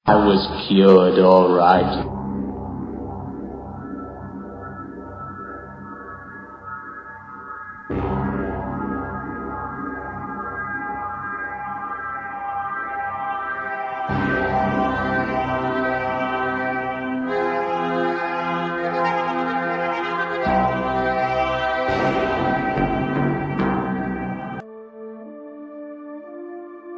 I was cured, all right.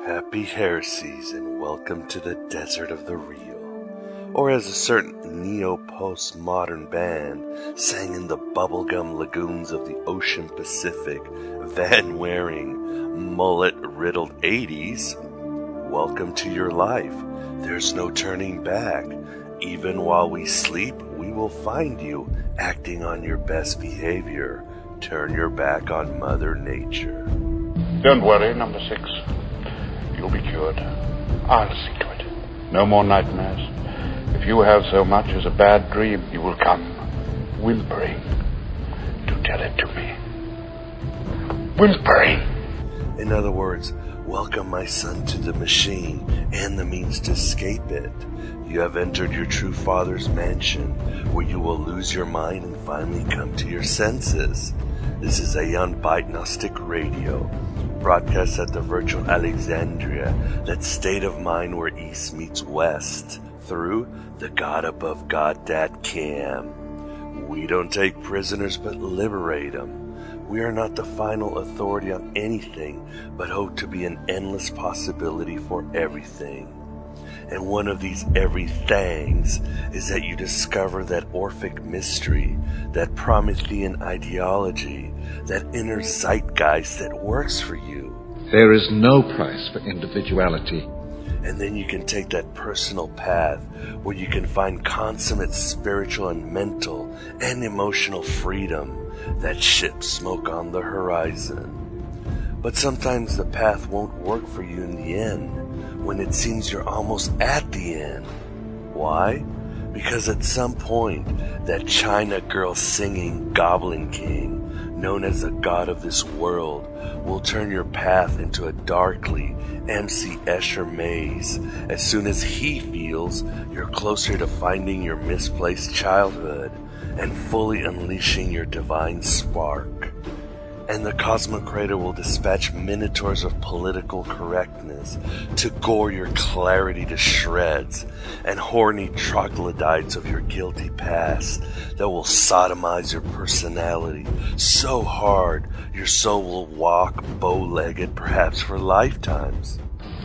Happy heresies and welcome to the desert of the real, or as a certain neo-postmodern band sang in the bubblegum lagoons of the ocean Pacific, van-wearing, mullet-riddled 80s, welcome to your life. There's no turning back. Even while we sleep, we will find you acting on your best behavior. Turn your back on Mother Nature. Don't worry, number 6. You'll be cured. I'll see to it. No more nightmares. If you have so much as a bad dream, you will come, whimpering, to tell it to me. Whimpering! In other words, welcome my son to the machine and the means to escape it. You have entered your true father's mansion, where you will lose your mind and finally come to your senses. This is Aeon Byte Gnostic Radio, broadcast at the virtual Alexandria, that state of mind where East meets West, through the God-above-God.com. We don't take prisoners but liberate them. We are not the final authority on anything, but hope to be an endless possibility for everything. And one of these everythings is that you discover that Orphic mystery, that Promethean ideology, that inner zeitgeist that works for you. There is no price for individuality. And then you can take that personal path where you can find consummate spiritual and mental and emotional freedom, that ship smoke on the horizon. But sometimes the path won't work for you in the end, when it seems you're almost at the end. Why? Because at some point, that China girl singing Goblin King, known as the god of this world, will turn your path into a darkly MC Escher maze as soon as he feels you're closer to finding your misplaced childhood and fully unleashing your divine spark. And the Cosmocrator will dispatch minotaurs of political correctness to gore your clarity to shreds, and horny troglodytes of your guilty past that will sodomize your personality so hard your soul will walk bow-legged perhaps for lifetimes.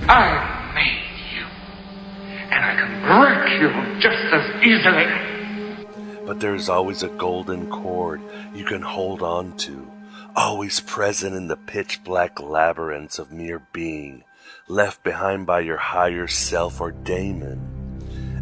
I made you, and I can break you just as easily. But there is always a golden cord you can hold on to, always present in the pitch-black labyrinths of mere being, left behind by your higher self or daemon.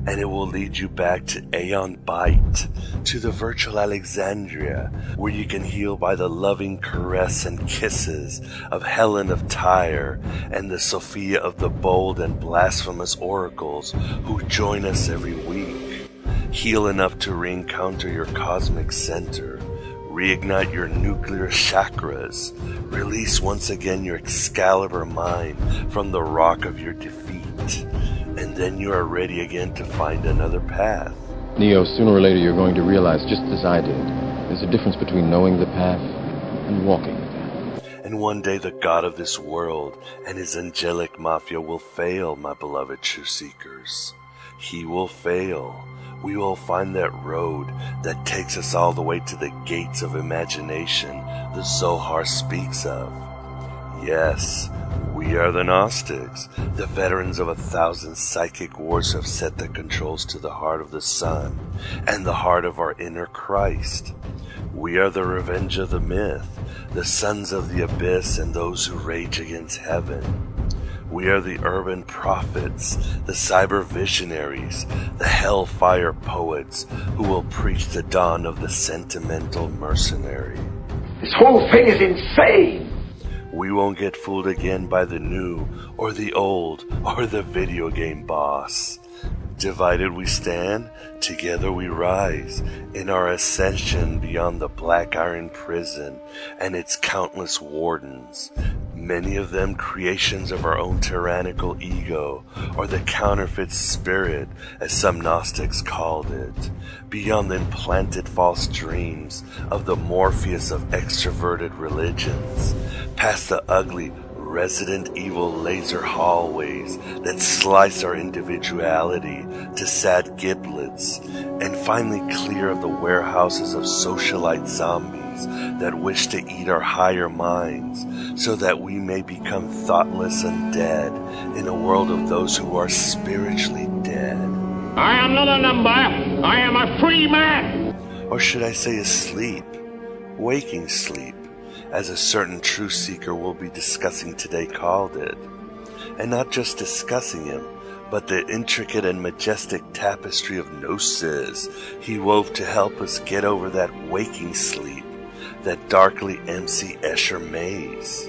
And it will lead you back to Aeon Byte, to the virtual Alexandria, where you can heal by the loving caress and kisses of Helen of Tyre and the Sophia of the bold and blasphemous oracles who join us every week. Heal enough to re-encounter your cosmic center, reignite your nuclear chakras, release once again your Excalibur mind from the rock of your defeat, and then you are ready again to find another path. Neo, sooner or later you're going to realize, just as I did, there's a difference between knowing the path and walking the path. And one day the god of this world and his angelic mafia will fail, my beloved true seekers. He will fail. We will find that road that takes us all the way to the gates of imagination the Zohar speaks of. Yes, we are the Gnostics, the veterans of 1,000 psychic wars who have set the controls to the heart of the sun and the heart of our inner Christ. We are the revenge of the myth, the sons of the abyss and those who rage against heaven. We are the urban prophets, the cyber visionaries, the hellfire poets who will preach the dawn of the sentimental mercenary. This whole thing is insane! We won't get fooled again by the new or the old or the video game boss. Divided we stand, together we rise, in our ascension beyond the black iron prison and its countless wardens. many of them creations of our own tyrannical ego, or the counterfeit spirit, as some Gnostics called it, beyond the implanted false dreams of the Morpheus of extroverted religions, past the ugly Resident Evil laser hallways that slice our individuality to sad giblets, and finally clear of the warehouses of socialite zombies that wish to eat our higher minds, so that we may become thoughtless and dead in a world of those who are spiritually dead. I am not a number. I am a free man. Or should I say asleep, waking sleep, as a certain truth seeker we'll be discussing today called it. And not just discussing him, but the intricate and majestic tapestry of gnosis he wove to help us get over that waking sleep, that darkly MC Escher maze.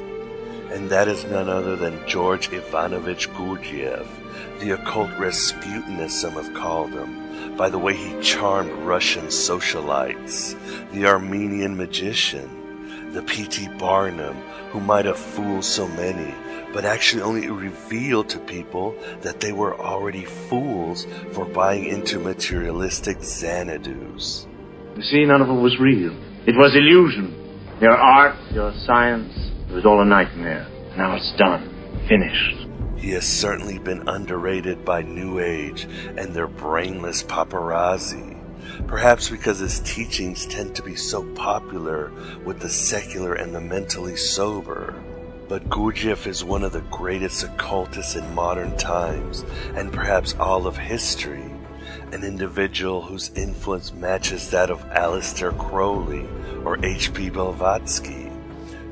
And that is none other than George Ivanovich Gurdjieff, the occult Rasputin, as some have called him, by the way he charmed Russian socialites, the Armenian magician, the P.T. Barnum, who might have fooled so many, but actually only revealed to people that they were already fools for buying into materialistic Xanadus. You see, none of it was real. It was illusion. Your art, your science, it was all a nightmare. Now it's done. Finished. He has certainly been underrated by New Age and their brainless paparazzi. Perhaps because his teachings tend to be so popular with the secular and the mentally sober. But Gurdjieff is one of the greatest occultists in modern times, and perhaps all of history. An individual whose influence matches that of Aleister Crowley or HP Blavatsky,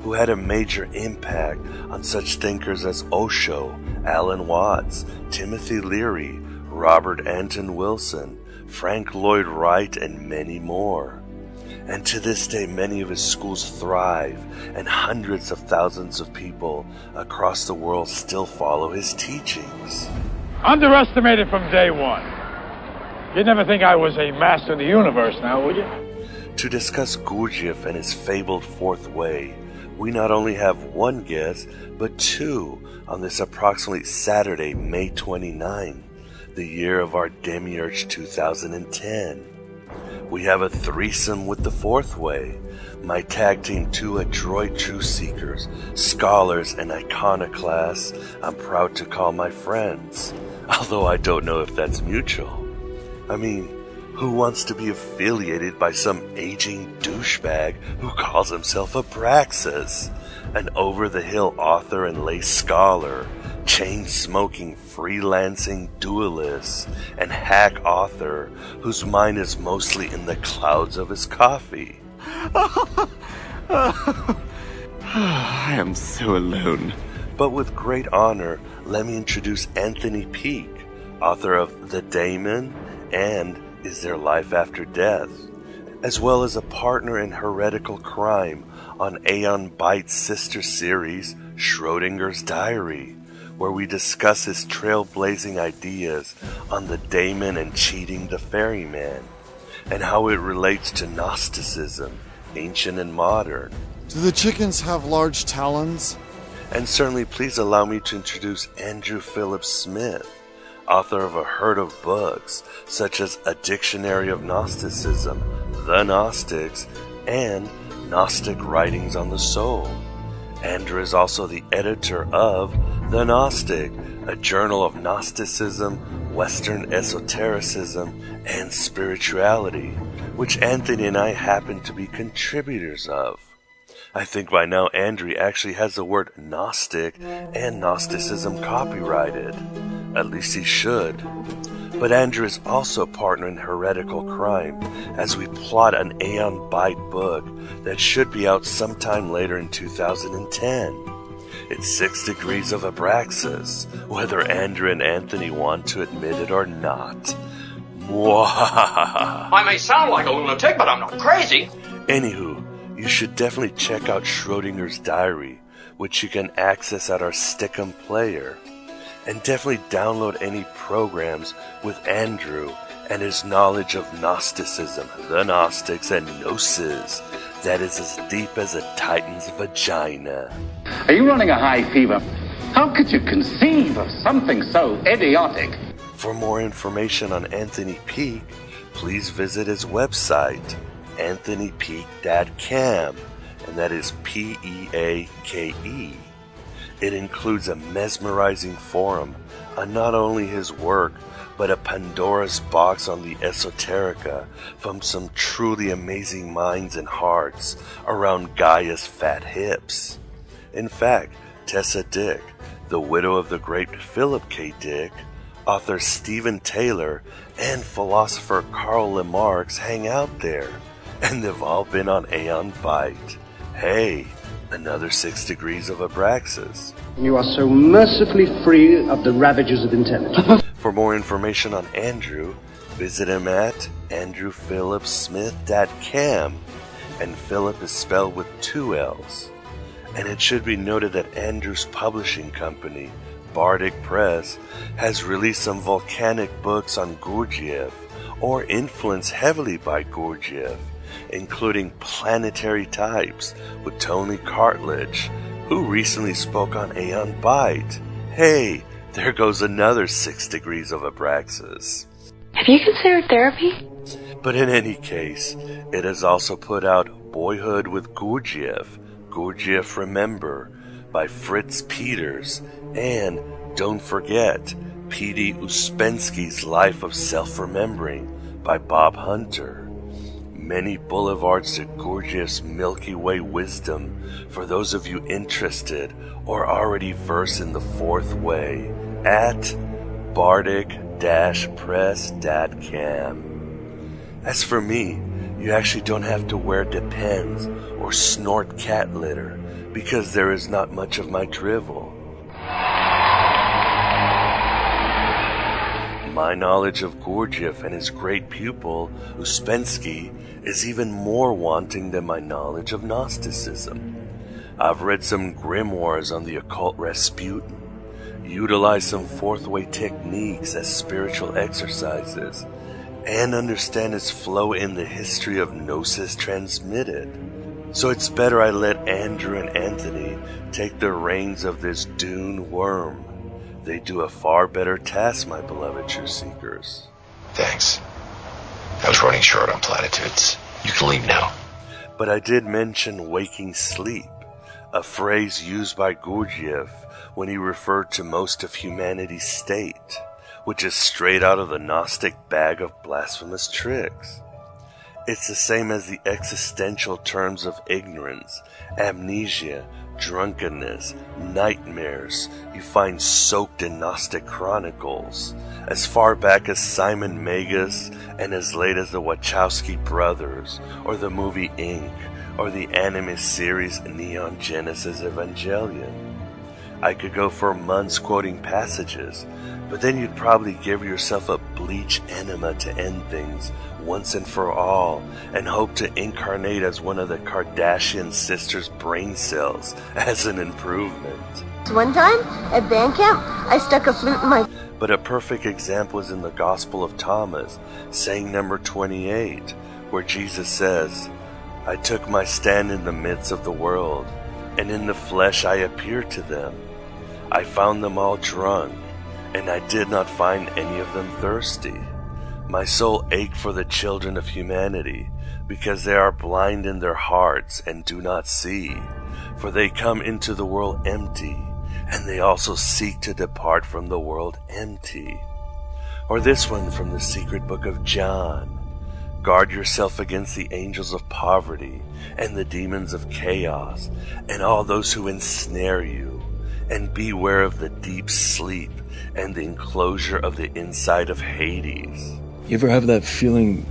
who had a major impact on such thinkers as Osho, Alan Watts, Timothy Leary, Robert Anton Wilson, Frank Lloyd Wright, and many more. And to this day, many of his schools thrive, and hundreds of thousands of people across the world still follow his teachings. Underestimated from day one. You'd never think I was a master of the universe now, would you? To discuss Gurdjieff and his fabled fourth way, we not only have one guest, but two on this approximately Saturday, May 29, the year of our Demiurge 2010. We have a threesome with the fourth way, my tag team two adroit truth seekers, scholars, and iconoclasts I'm proud to call my friends, although I don't know if that's mutual. I mean, who wants to be affiliated by some aging douchebag who calls himself a Praxis, an over-the-hill author and lay scholar, chain-smoking, freelancing duelist, and hack author whose mind is mostly in the clouds of his coffee? I am so alone. But with great honor, let me introduce Anthony Peake, author of The Daemon and Is There Life After Death, as well as a partner in heretical crime on Aeon Byte's sister series, Schrodinger's Diary, where we discuss his trailblazing ideas on the daemon and cheating the ferryman, and how it relates to Gnosticism, ancient and modern. Do the chickens have large talons? And certainly please allow me to introduce Andrew Philip Smith, author of a herd of books such as A Dictionary of Gnosticism, The Gnostics, and Gnostic Writings on the Soul. Andrew is also the editor of The Gnostic, a journal of Gnosticism, Western esotericism, and spirituality, which Anthony and I happen to be contributors of. I think by now Andrew actually has the word Gnostic and Gnosticism copyrighted. At least he should. But Andrew is also a partner in heretical crime as we plot an Aeon Byte book that should be out sometime later in 2010. It's 6 Degrees of Abraxas, whether Andrew and Anthony want to admit it or not. Mwahaha. I may sound like a lunatic, but I'm not crazy. Anywho, you should definitely check out Schrodinger's Diary, which you can access at our Stick'em player. And definitely download any programs with Andrew and his knowledge of Gnosticism, the Gnostics, and Gnosis that is as deep as a titan's vagina. Are you running a high fever? How could you conceive of something so idiotic? For more information on Anthony Peake, please visit his website, anthonypeake.com, and that is Peake. It includes a mesmerizing forum on not only his work, but a Pandora's box on the esoterica from some truly amazing minds and hearts around Gaia's fat hips. In fact, Tessa Dick, the widow of the great Philip K. Dick, author Stephen Taylor, and philosopher Karl Marx hang out there, and they've all been on Aeon Byte. Hey, another 6 degrees of Abraxas. You are so mercifully free of the ravages of intelligence. For more information on Andrew, visit him at andrewphillipsmith.com, and Philip is spelled with 2 L's. And it should be noted that Andrew's publishing company, Bardic Press, has released some volcanic books on Gurdjieff, or influenced heavily by Gurdjieff, including Planetary Types with Tony Cartledge, who recently spoke on Aeon Byte. Hey, there goes another 6 degrees of Abraxas. Have you considered therapy? But in any case, it has also put out Boyhood with Gurdjieff, Gurdjieff Remember, by Fritz Peters, and don't forget, P.D. Ouspensky's Life of Self-Remembering by Bob Hunter. Many boulevards to Gurdjieff's Milky Way wisdom for those of you interested or already versed in the fourth way at bardic-press.com. As for me, you actually don't have to wear Depends or snort cat litter because there is not much of my drivel. My knowledge of Gurdjieff and his great pupil, Ouspensky, is even more wanting than my knowledge of Gnosticism. I've read some grimoires on the occult Rasputin, utilized some fourth way techniques as spiritual exercises, and understand its flow in the history of Gnosis transmitted. So it's better I let Andrew and Anthony take the reins of this dune worm. They do a far better task, my beloved truth seekers. Thanks. I was running short on platitudes. You can leave now. But I did mention waking sleep, a phrase used by Gurdjieff when he referred to most of humanity's state, which is straight out of the Gnostic bag of blasphemous tricks. It's the same as the existential terms of ignorance, amnesia, drunkenness, nightmares you find soaked in Gnostic chronicles, as far back as Simon Magus and as late as the Wachowski brothers, or the movie Ink, or the anime series Neon Genesis Evangelion. I could go for months quoting passages, but then you'd probably give yourself a bleach enema to end things once and for all, and hope to incarnate as one of the Kardashian sisters' brain cells as an improvement. One time, at band camp, I stuck a flute in my... But a perfect example is in the Gospel of Thomas, saying number 28, where Jesus says, I took my stand in the midst of the world, and in the flesh I appeared to them. I found them all drunk, and I did not find any of them thirsty. My soul ached for the children of humanity, because they are blind in their hearts and do not see. For they come into the world empty, and they also seek to depart from the world empty. Or this one from the secret book of John. Guard yourself against the angels of poverty, and the demons of chaos, and all those who ensnare you, and beware of the deep sleep and the enclosure of the inside of Hades. You ever have that feeling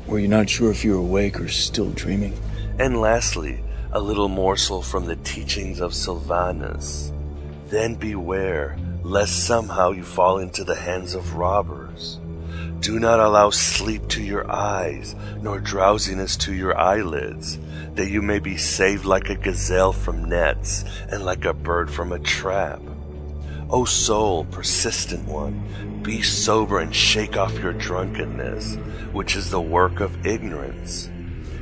where you're not sure if you're awake or still dreaming? And lastly, a little morsel from the teachings of Sylvanus. Then beware, lest somehow you fall into the hands of robbers. Do not allow sleep to your eyes, nor drowsiness to your eyelids, that you may be saved like a gazelle from nets, and like a bird from a trap. O soul, persistent one, be sober and shake off your drunkenness, which is the work of ignorance.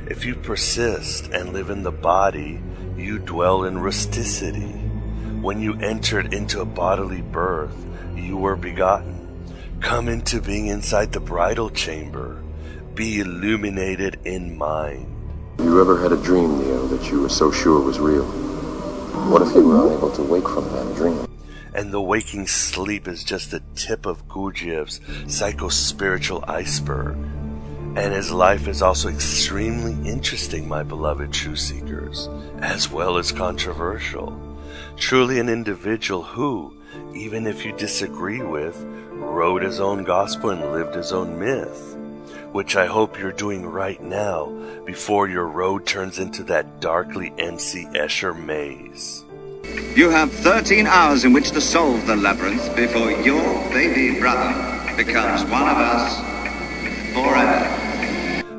If you persist and live in the body, you dwell in rusticity. When you entered into a bodily birth, you were begotten. Come into being inside the bridal chamber. Be illuminated in mind. You ever had a dream, Neo, that you were so sure was real? What if you were unable to wake from that dream? And the waking sleep is just the tip of Gurdjieff's psycho-spiritual iceberg. And his life is also extremely interesting, my beloved true seekers, as well as controversial. Truly an individual who, even if you disagree with, wrote his own gospel and lived his own myth, which I hope you're doing right now before your road turns into that darkly MC Escher maze. You have 13 hours in which to solve the labyrinth before your baby brother becomes one of us forever.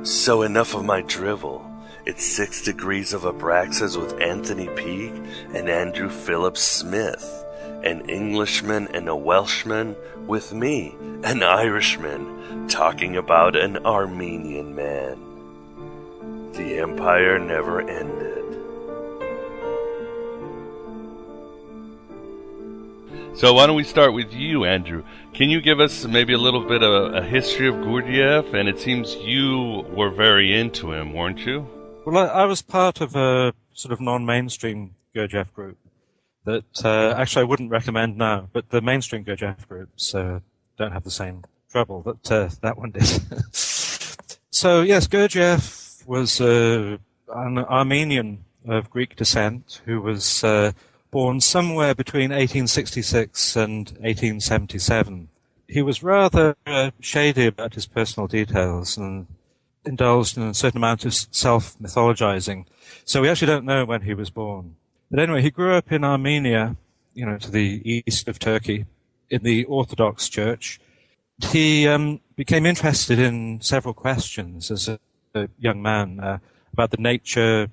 So enough of my drivel. It's 6 Degrees of Abraxas with Anthony Peake and Andrew Philip Smith. An Englishman and a Welshman with me, an Irishman, talking about an Armenian man. The empire never ended. So why don't we start with you, Andrew? Can you give us maybe a little bit of a history of Gurdjieff? And it seems you were very into him, weren't you? Well, I was part of a sort of non-mainstream Gurdjieff group that actually I wouldn't recommend now, but the mainstream Gurdjieff groups don't have the same trouble that that one did. So yes, Gurdjieff was an Armenian of Greek descent who was born somewhere between 1866 and 1877. He was rather shady about his personal details and indulged in a certain amount of self-mythologizing. So we actually don't know when he was born. But anyway, he grew up in Armenia, to the east of Turkey, in the Orthodox Church. He became interested in several questions as a young man about the nature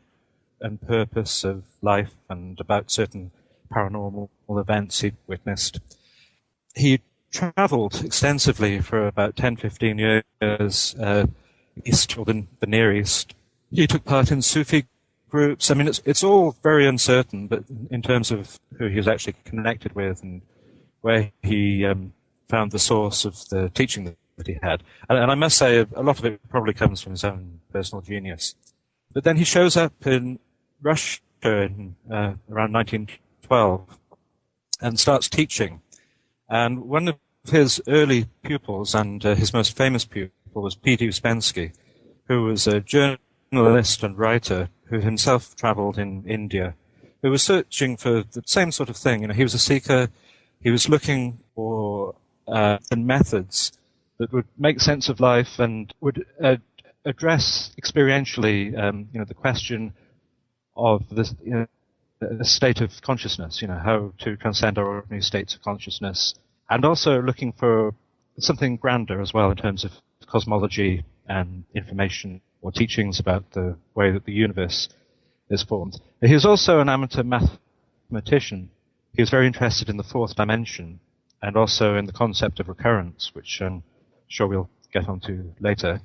and purpose of life and about certain paranormal events he'd witnessed. He traveled extensively for about 10-15 years east, or the Near East. He took part in Sufi groups. I mean, it's all very uncertain, but in terms of who he was actually connected with and where he found the source of the teaching that he had. And I must say, a lot of it probably comes from his own personal genius. But then he shows up in Russia in around 1912 and starts teaching. And one of his early pupils and his most famous pupil was P.D. Ouspensky, who was a journalist and writer who himself traveled in India, who was searching for the same sort of thing. He was a seeker. He was looking for methods that would make sense of life and would address experientially, the question of the state of consciousness, how to transcend our ordinary states of consciousness, and also looking for something grander as well in terms of cosmology and information or teachings about the way that the universe is formed. He was also an amateur mathematician. He was very interested in the fourth dimension and also in the concept of recurrence, which I'm sure we'll get onto later.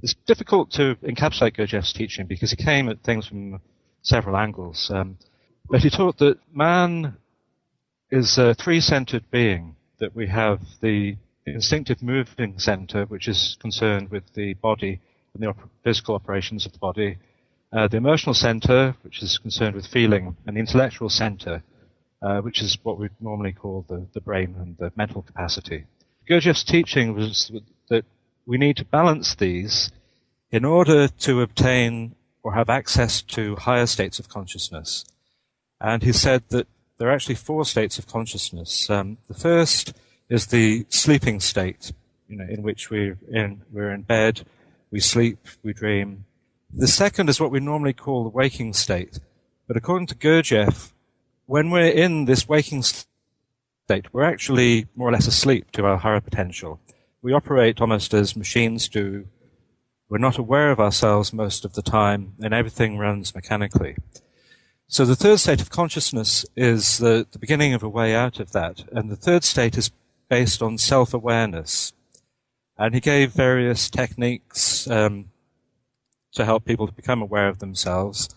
It's difficult to encapsulate Gurdjieff's teaching because he came at things from several angles. But he taught that man is a three-centered being, that we have the instinctive moving center, which is concerned with the body and the physical operations of the body, the emotional center, which is concerned with feeling, and the intellectual center, which is what we normally call the brain and the mental capacity. Gurdjieff's teaching was that we need to balance these in order to obtain or have access to higher states of consciousness. And he said that there are actually 4 states of consciousness. The first is the sleeping state, in which we're in bed, we sleep, we dream. The second is what we normally call the waking state. But according to Gurdjieff, when we're in this waking state, we're actually more or less asleep to our higher potential. We operate almost as machines do. We're not aware of ourselves most of the time, and everything runs mechanically. So the third state of consciousness is the beginning of a way out of that. And the third state is based on self-awareness. And he gave various techniques to help people to become aware of themselves.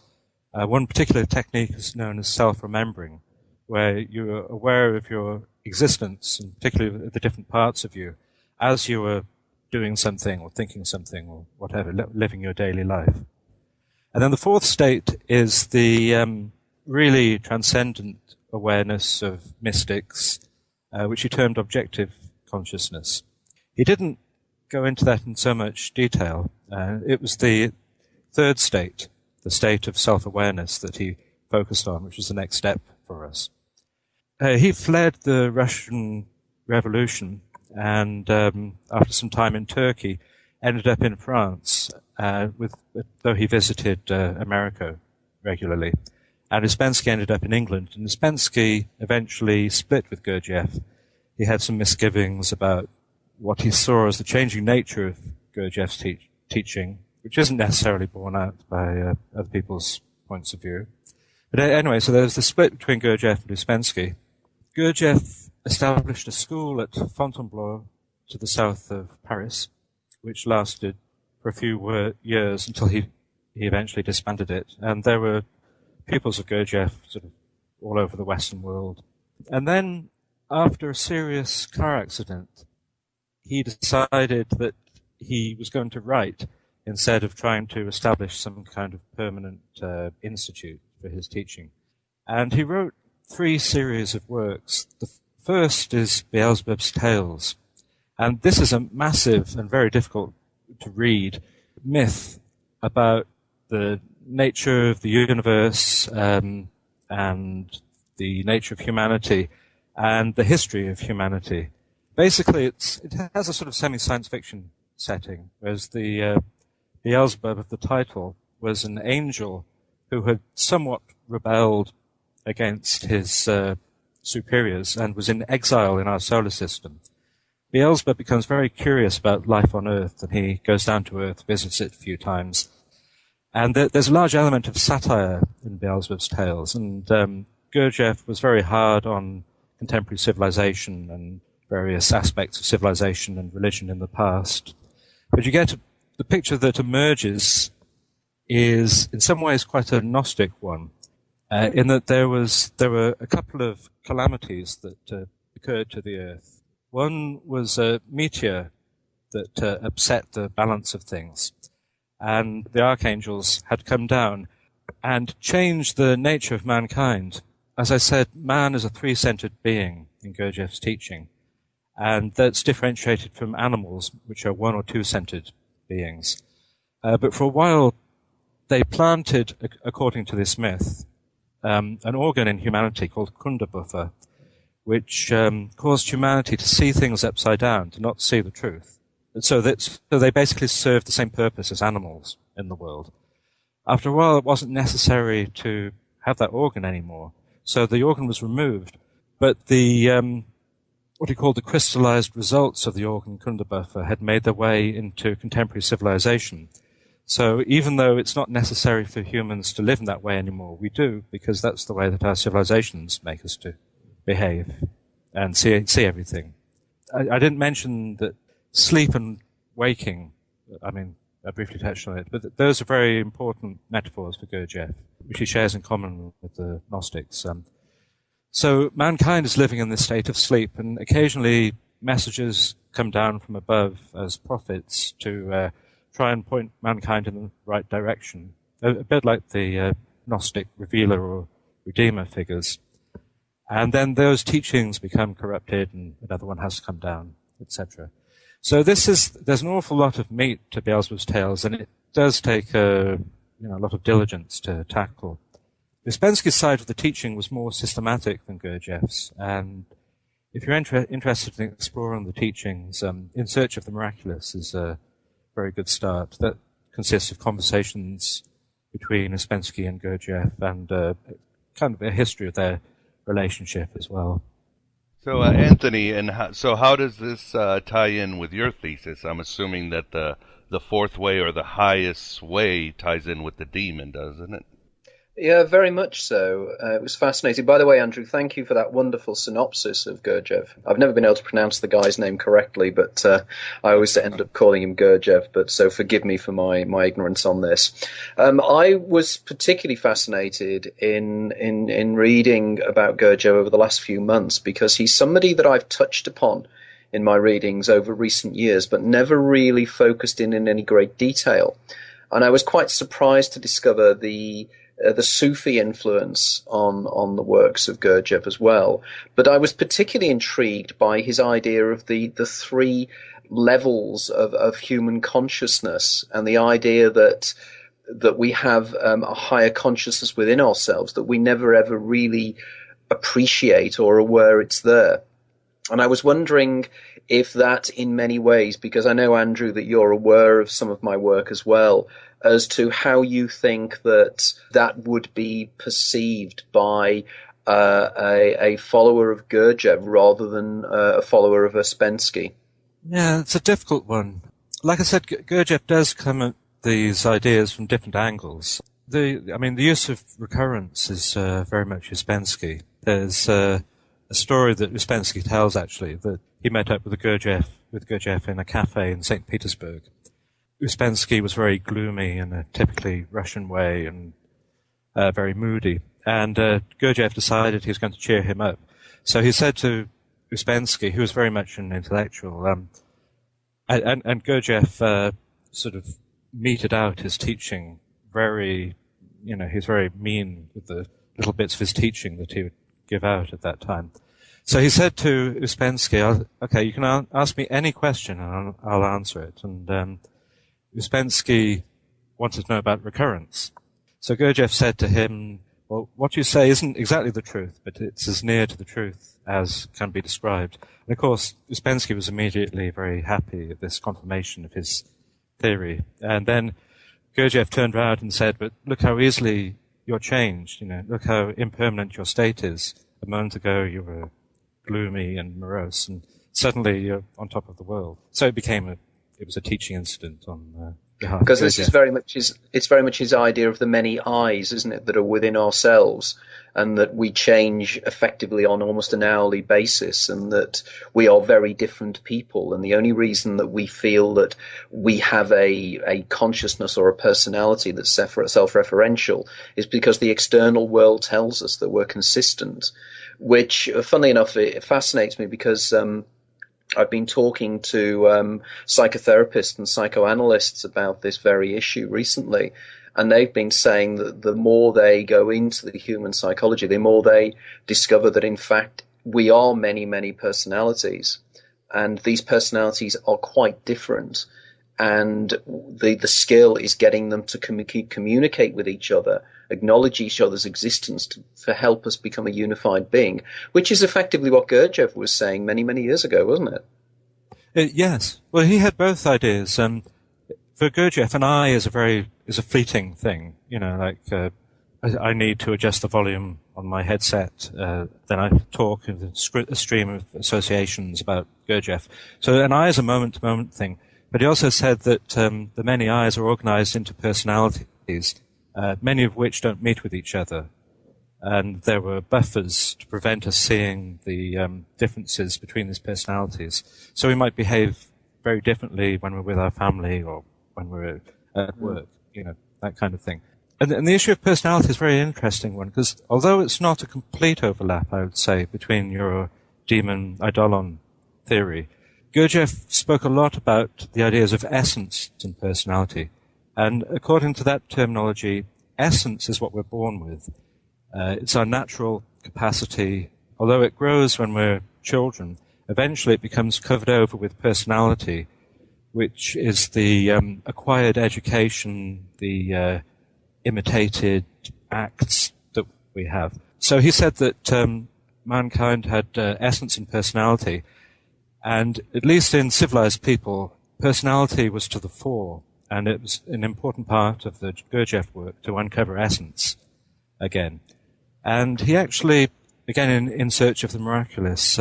One particular technique is known as self-remembering, where you're aware of your existence, and particularly the different parts of you, as you are doing something or thinking something or whatever, living your daily life. And then the fourth state is the really transcendent awareness of mystics, which he termed objective consciousness. He didn't go into that in so much detail. It was the third state, the state of self-awareness, that he focused on, which was the next step for us. He fled the Russian Revolution and, after some time in Turkey, ended up in France, though he visited America regularly. And Ouspensky ended up in England, and Ouspensky eventually split with Gurdjieff. He had some misgivings about what he saw as the changing nature of Gurdjieff's teaching, which isn't necessarily borne out by other people's points of view. But anyway, so there was the split between Gurdjieff and Ouspensky. Gurdjieff established a school at Fontainebleau to the south of Paris, which lasted for a few years until he eventually disbanded it. And there were pupils of Gurdjieff sort of all over the Western world. And then, after a serious car accident, he decided that he was going to write instead of trying to establish some kind of permanent institute for his teaching. And he wrote 3 series of works. The first is Beelzebub's Tales. And this is a massive and very difficult to read myth about the nature of the universe and the nature of humanity and the history of humanity. Basically, it has a sort of semi-science fiction setting, whereas the Beelzebub of the title was an angel who had somewhat rebelled against his superiors and was in exile in our solar system. Beelzebub becomes very curious about life on Earth, and he goes down to Earth, visits it a few times. And there's a large element of satire in Beelzebub's Tales, and Gurdjieff was very hard on contemporary civilization and various aspects of civilization and religion in the past. But you get the picture that emerges is in some ways quite a Gnostic one, in that there were a couple of calamities that occurred to the Earth. One was a meteor that upset the balance of things, and the archangels had come down and changed the nature of mankind. As I said, man is a 3-centered being in Gurdjieff's teaching, and that's differentiated from animals, which are 1 or 2-centered beings. But for a while, they planted, according to this myth, an organ in humanity called Kundabuffer, which caused humanity to see things upside down, to not see the truth. And so they basically served the same purpose as animals in the world. After a while, it wasn't necessary to have that organ anymore, so the organ was removed. But the what he called the crystallized results of the organ Kundabuffer had made their way into contemporary civilization. So even though it's not necessary for humans to live in that way anymore, we do, because that's the way that our civilizations make us to behave and see everything. I didn't mention that sleep and waking, I briefly touched on it, but those are very important metaphors for Gurdjieff, which he shares in common with the Gnostics. So mankind is living in this state of sleep, and occasionally messages come down from above as prophets to try and point mankind in the right direction, a bit like the Gnostic revealer or redeemer figures. And then those teachings become corrupted, and another one has to come down, etc. So there's an awful lot of meat to Beelzebub's Tales, and it does take a lot of diligence to tackle. Ouspensky's side of the teaching was more systematic than Gurdjieff's, and if you're interested in exploring the teachings, In Search of the Miraculous is a very good start. That consists of conversations between Ouspensky and Gurdjieff, and kind of a history of their relationship as well. So, Anthony, so how does this tie in with your thesis? I'm assuming that the fourth way or the highest way ties in with the demon, doesn't it? Yeah, very much so. It was fascinating. By the way, Andrew, thank you for that wonderful synopsis of Gurdjieff. I've never been able to pronounce the guy's name correctly, but I always end up calling him Gurdjieff, but so forgive me for my ignorance on this. I was particularly fascinated in reading about Gurdjieff over the last few months because he's somebody that I've touched upon in my readings over recent years, but never really focused in any great detail. And I was quite surprised to discover the Sufi influence on the works of Gurdjieff as well. But I was particularly intrigued by his idea of the three levels of human consciousness, and the idea that we have a higher consciousness within ourselves that we never ever really appreciate or are aware it's there. And I was wondering if that in many ways, because I know, Andrew, that you're aware of some of my work as well, as to how you think that would be perceived by a follower of Gurdjieff rather than a follower of Ouspensky. Yeah, it's a difficult one. Like I said, Gurdjieff does come at these ideas from different angles. The use of recurrence is very much Ouspensky. There's a story that Ouspensky tells, actually, that he met up with Gurdjieff in a cafe in St. Petersburg. Ouspensky was very gloomy in a typically Russian way and very moody. And Gurdjieff decided he was going to cheer him up. So he said to Ouspensky, who was very much an intellectual, and Gurdjieff sort of meted out his teaching very, he's very mean with the little bits of his teaching that he would give out at that time. So he said to Ouspensky, okay, you can ask me any question and I'll answer it. And Ouspensky wanted to know about recurrence. So Gurdjieff said to him, well, what you say isn't exactly the truth, but it's as near to the truth as can be described. And of course, Ouspensky was immediately very happy at this confirmation of his theory. And then Gurdjieff turned around and said, but look how easily you're changed, look how impermanent your state is. A moment ago you were gloomy and morose, and suddenly you're on top of the world. So it was a teaching incident on behalf because of this is very much his idea of the many eyes, isn't it, that are within ourselves, and that we change effectively on almost an hourly basis, and that we are very different people, and the only reason that we feel that we have a consciousness or a personality that's self-referential is because the external world tells us that we're consistent, which, funnily enough, it fascinates me because I've been talking to psychotherapists and psychoanalysts about this very issue recently, and they've been saying that the more they go into the human psychology, the more they discover that, in fact, we are many, many personalities, and these personalities are quite different, and the skill is getting them to communicate with each other, acknowledge each other's existence to help us become a unified being, which is effectively what Gurdjieff was saying many, many years ago, wasn't it? Yes. Well, he had both ideas. For Gurdjieff, an eye is a fleeting thing. I need to adjust the volume on my headset. Then I talk in a stream of associations about Gurdjieff. So an eye is a moment-to-moment thing. But he also said that the many eyes are organized into personalities, many of which don't meet with each other. And there were buffers to prevent us seeing the differences between these personalities. So we might behave very differently when we're with our family or when we're at work, that kind of thing. And the issue of personality is a very interesting one, because although it's not a complete overlap, I would say, between your demon eidolon theory, Gurdjieff spoke a lot about the ideas of essence and personality. And according to that terminology, essence is what we're born with. It's our natural capacity. Although it grows when we're children, eventually it becomes covered over with personality, which is the acquired education, the imitated acts that we have. So he said that mankind had essence and personality, and at least in civilized people, personality was to the fore, and it was an important part of the Gurdjieff work to uncover essence again. And he actually, again in Search of the Miraculous,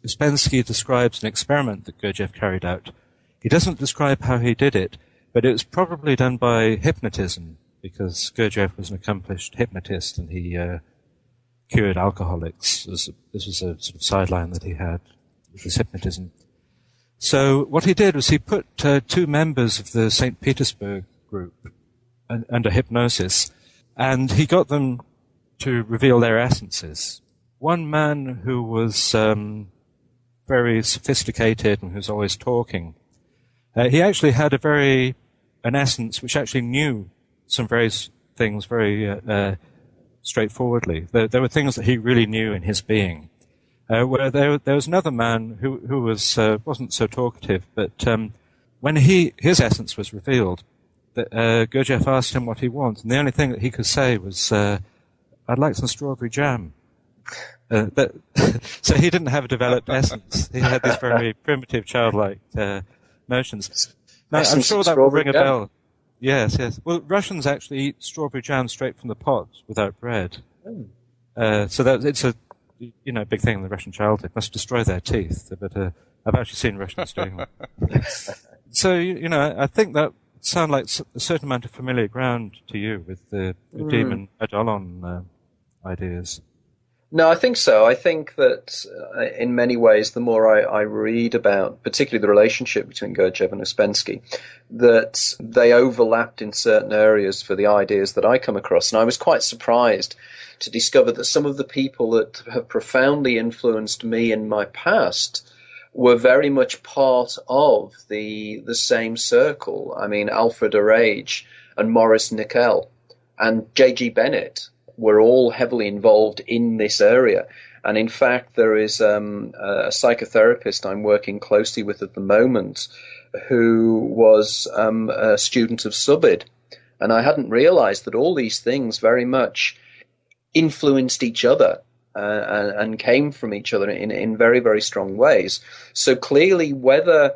Ouspensky describes an experiment that Gurdjieff carried out. He doesn't describe how he did it, but it was probably done by hypnotism, because Gurdjieff was an accomplished hypnotist and he cured alcoholics. This was a sort of sideline that he had with his hypnotism. So what he did was he put two members of the St. Petersburg group under hypnosis, and he got them to reveal their essences. One man who was very sophisticated and who was always talking, he actually had an essence which actually knew some various things very straightforwardly. There were things that he really knew in his being. Where there was another man who wasn't so talkative, but when his essence was revealed, Gurdjieff asked him what he wanted, and the only thing that he could say was, "I'd like some strawberry jam." So he didn't have a developed essence. He had these very primitive, childlike notions. Now, I'm sure that will ring a bell. Yes. Well, Russians actually eat strawberry jam straight from the pot without bread. So it's a big thing in the Russian childhood. Must destroy their teeth. But I've actually seen Russians doing that. So I think that sounds like a certain amount of familiar ground to you with the demon Adolon ideas. No, I think so. I think that in many ways, the more I read about, particularly the relationship between Gurdjieff and Ouspensky, that they overlapped in certain areas for the ideas that I come across. And I was quite surprised to discover that some of the people that have profoundly influenced me in my past were very much part of the same circle. I mean, Alfred Arage and Maurice Nickel and J.G. Bennett were all heavily involved in this area. And in fact, there is a psychotherapist I'm working closely with at the moment who was a student of Subid. And I hadn't realized that all these things very much influenced each other and came from each other in very, very strong ways. So clearly, whether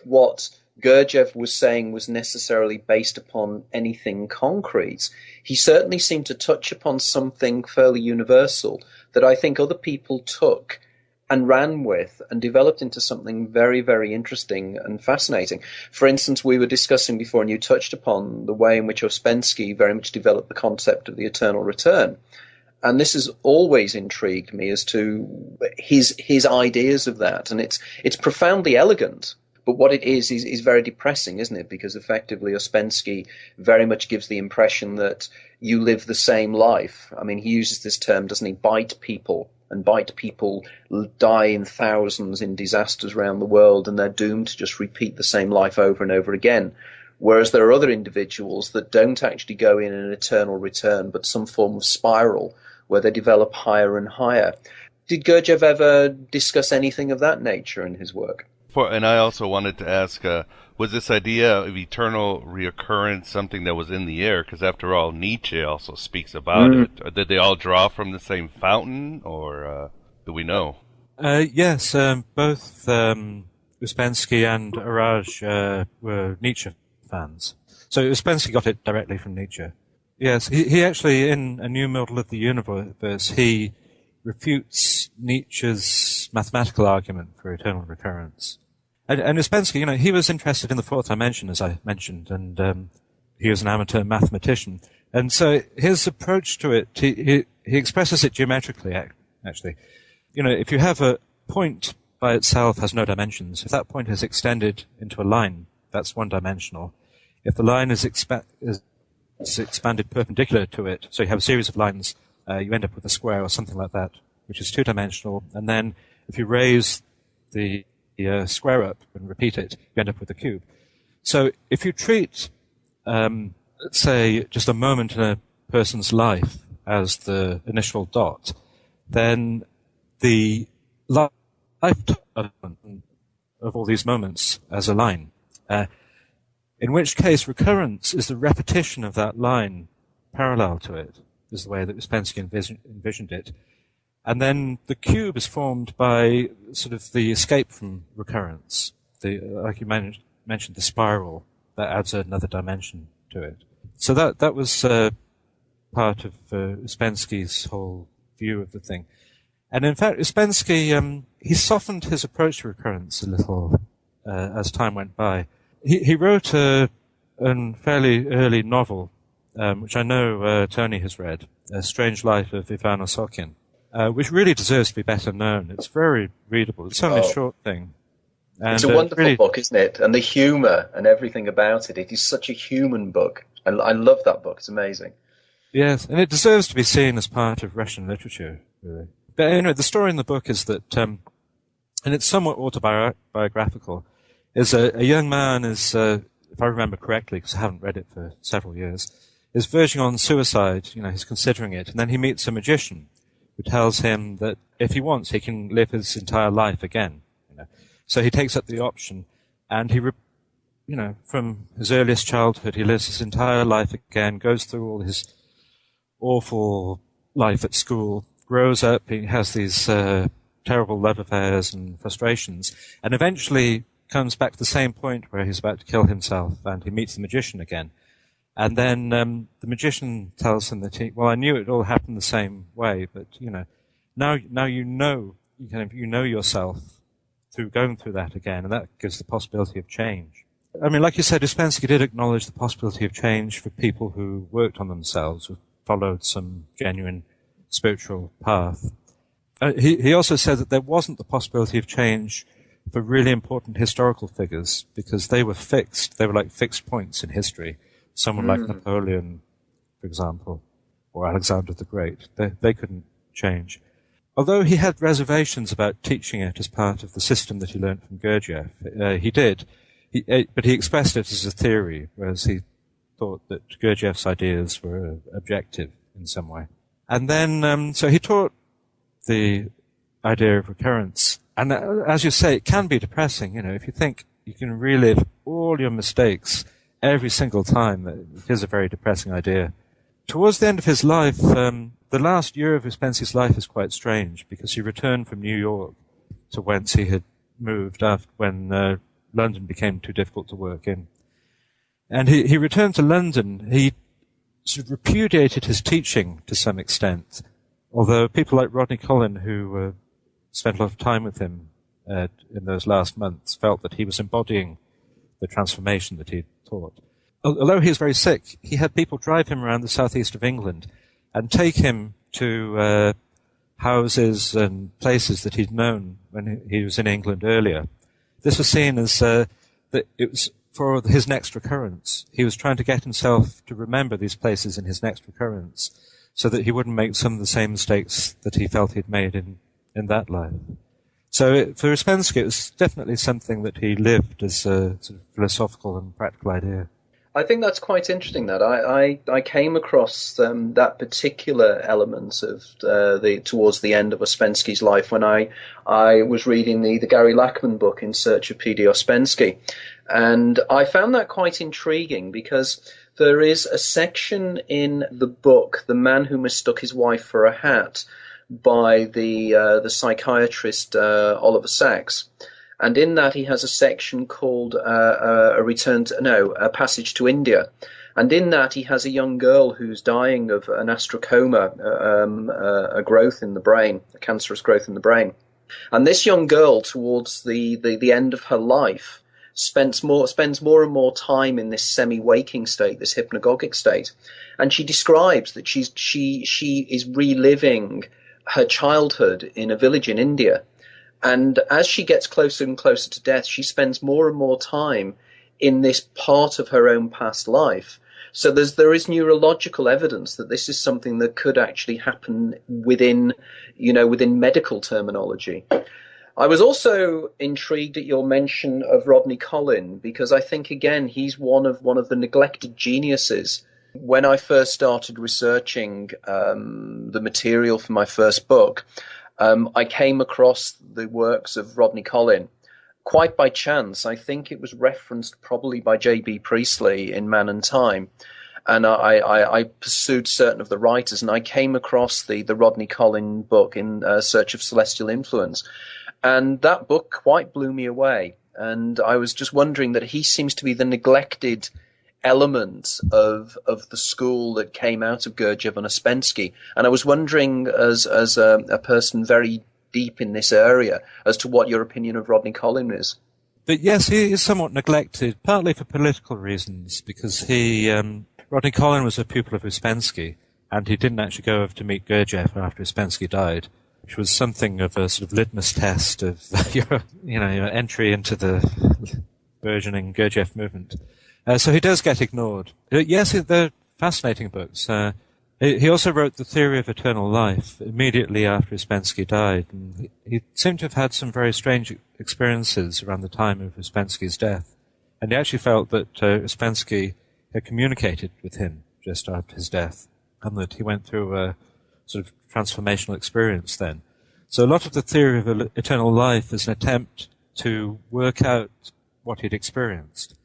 what Gurdjieff was saying was necessarily based upon anything concrete, he certainly seemed to touch upon something fairly universal that I think other people took and ran with and developed into something very, very interesting and fascinating. For instance, we were discussing before, and you touched upon the way in which Ouspensky very much developed the concept of the eternal return. And this has always intrigued me as to his ideas of that. And it's profoundly elegant. But what it is very depressing, isn't it? Because effectively Ouspensky very much gives the impression that you live the same life. I mean, he uses this term, doesn't he? Byte people. And Byte people die in thousands in disasters around the world, and they're doomed to just repeat the same life over and over again. Whereas there are other individuals that don't actually go in an eternal return, but some form of spiral where they develop higher and higher. Did Gurdjieff ever discuss anything of that nature in his work? And I also wanted to ask, was this idea of eternal reoccurrence something that was in the air? Because after all, Nietzsche also speaks about it. Or did they all draw from the same fountain, or do we know? Yes, both Ouspensky and Arage were Nietzsche fans. So Ouspensky got it directly from Nietzsche. Yes, he actually, in A New Model of the Universe, he refutes Nietzsche's mathematical argument for eternal recurrence. And Ouspensky, he was interested in the fourth dimension, as I mentioned, and he was an amateur mathematician. And so his approach to it, he expresses it geometrically, actually. If you have a point by itself has no dimensions, if that point is extended into a line, that's one-dimensional. If the line is expanded perpendicular to it, so you have a series of lines, you end up with a square or something like that, which is two-dimensional. And then if you raise the square up and repeat it, you end up with a cube. So if you treat, let's say, just a moment in a person's life as the initial dot, then the lifetime of all these moments as a line, in which case recurrence is the repetition of that line parallel to it, is the way that Ouspensky envisioned it. And then the cube is formed by sort of the escape from recurrence. Like you mentioned, the spiral, that adds another dimension to it. So that was part of Ouspensky's whole view of the thing. And in fact, Ouspensky, he softened his approach to recurrence a little as time went by. He wrote a fairly early novel which I know Tony has read, A Strange Life of Ivan Osokin, which really deserves to be better known. It's very readable. It's only a short thing. And, it's a wonderful book, isn't it? And the humour and everything about it. It is such a human book. I love that book. It's amazing. Yes, and it deserves to be seen as part of Russian literature, really. But anyway, the story in the book is that, and it's somewhat autobiographical, is a young man is, if I remember correctly, because I haven't read it for several years, is verging on suicide. He's considering it, and then he meets a magician who tells him that if he wants, he can live his entire life again. So he takes up the option, and he, from his earliest childhood, he lives his entire life again, goes through all his awful life at school, grows up, he has these terrible love affairs and frustrations, and eventually comes back to the same point where he's about to kill himself, and he meets the magician again. And then the magician tells him that I knew it all happened the same way, but now you know yourself through going through that again, and that gives the possibility of change. I mean, like you said, Ouspensky did acknowledge the possibility of change for people who worked on themselves, who followed some genuine spiritual path. He also said that there wasn't the possibility of change for really important historical figures, because they were fixed. They were like fixed points in history. Someone like Napoleon, for example, or Alexander the Great, they couldn't change. Although he had reservations about teaching it as part of the system that he learned from Gurdjieff, he did. But he expressed it as a theory, whereas he thought that Gurdjieff's ideas were objective in some way. And then, so he taught the idea of recurrence. And as you say, it can be depressing. If you think you can relive all your mistakes every single time, it is a very depressing idea. Towards the end of his life, the last year of Ouspensky's life is quite strange, because he returned from New York to whence he had moved after when London became too difficult to work in. And he returned to London. He sort of repudiated his teaching to some extent, although people like Rodney Collin, who spent a lot of time with him in those last months, felt that he was embodying the transformation that he taught. Although he was very sick, he had people drive him around the southeast of England and take him to houses and places that he'd known when he was in England earlier. This was seen as that it was for his next recurrence. He was trying to get himself to remember these places in his next recurrence, so that he wouldn't make some of the same mistakes that he felt he'd made in that life. So for Ouspensky, it was definitely something that he lived as a sort of philosophical and practical idea. I think that's quite interesting. That I came across that particular element of towards the end of Ouspensky's life when I was reading the Gary Lachman book In Search of P.D. Ouspensky, and I found that quite intriguing because there is a section in the book, The Man Who Mistook His Wife for a Hat, by the psychiatrist Oliver Sacks. And in that he has a section called A Passage to India. And in that he has a young girl who's dying of an astrocoma, a growth in the brain, a cancerous growth in the brain. And this young girl, towards the end of her life, spends more and more time in this semi-waking state, this hypnagogic state. And she describes that she is reliving her childhood in a village in India. And as she gets closer and closer to death, she spends more and more time in this part of her own past life. So there is neurological evidence that this is something that could actually happen within medical terminology. I was also intrigued at your mention of Rodney Collin, because I think, again, he's one of the neglected geniuses. When I first started researching the material for my first book, I came across the works of Rodney Collin quite by chance. I think it was referenced probably by J.B. Priestley in Man and Time. And I pursued certain of the writers, and I came across the Rodney Collin book, In Search of Celestial Influence. And that book quite blew me away. And I was just wondering that he seems to be the neglected element of the school that came out of Gurdjieff and Ouspensky. And I was wondering, as a person very deep in this area, as to what your opinion of Rodney Collin is. But yes, he is somewhat neglected, partly for political reasons, because Rodney Collin was a pupil of Ouspensky, and he didn't actually go over to meet Gurdjieff after Ouspensky died, which was something of a sort of litmus test of your entry into the burgeoning Gurdjieff movement. So he does get ignored. Yes, they're fascinating books. He also wrote The Theory of Eternal Life immediately after Ouspensky died. And he seemed to have had some very strange experiences around the time of Ouspensky's death. And he actually felt that Ouspensky had communicated with him just after his death, and that he went through a sort of transformational experience then. So a lot of the Theory of Eternal Life is an attempt to work out what he'd experienced.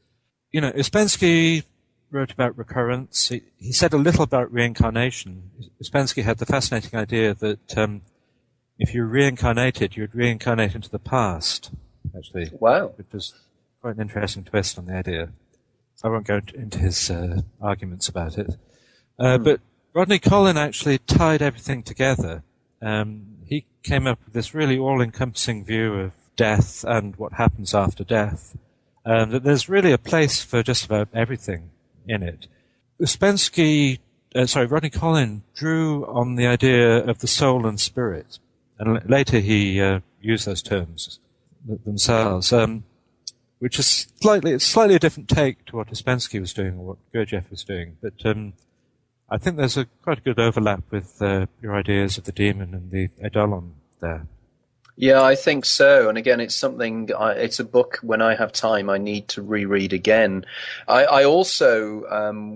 Ouspensky wrote about recurrence. He said a little about reincarnation. Ouspensky had the fascinating idea that if you reincarnated, you'd reincarnate into the past, actually. Wow. Which was quite an interesting twist on the idea. I won't go into his arguments about it. But Rodney Collin actually tied everything together. He came up with this really all-encompassing view of death and what happens after death. That there's really a place for just about everything in it. Rodney Collin drew on the idea of the soul and spirit, and later he used those terms themselves, which is slightly a different take to what Ouspensky was doing or what Gurdjieff was doing. But I think there's quite a good overlap with your ideas of the demon and the eidolon there. Yeah, I think so. And again, it's something, it's a book when I have time I need to reread again. I also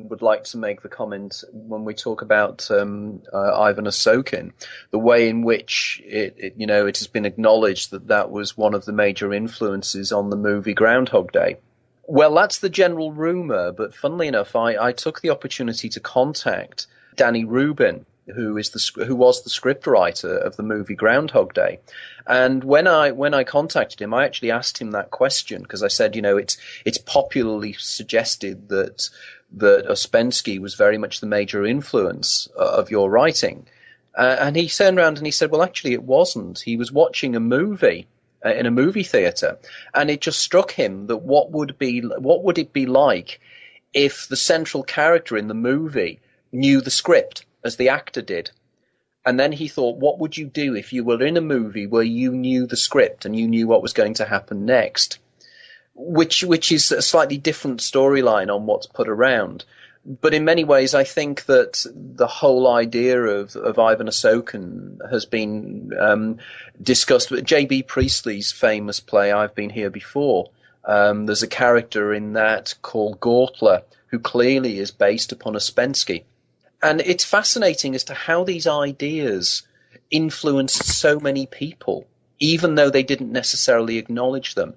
would like to make the comment when we talk about Ivan Osokin, the way in which it has been acknowledged that was one of the major influences on the movie Groundhog Day. Well, that's the general rumor, but funnily enough, I took the opportunity to contact Danny Rubin, who was the scriptwriter of the movie Groundhog Day. And when I contacted him, I actually asked him that question, because I said, it's popularly suggested that Ouspensky was very much the major influence of your writing. And he turned around and he said, well, actually it wasn't. He was watching a movie in a movie theater, and it just struck him that what would it be like if the central character in the movie knew the script as the actor did. And then he thought, what would you do if you were in a movie where you knew the script and you knew what was going to happen next? Which is a slightly different storyline on what's put around. But in many ways, I think that the whole idea of Ivan Osokin has been discussed. J.B. Priestley's famous play, I've Been Here Before. There's a character in that called Gortler, who clearly is based upon Ouspensky. And it's fascinating as to how these ideas influenced so many people, even though they didn't necessarily acknowledge them.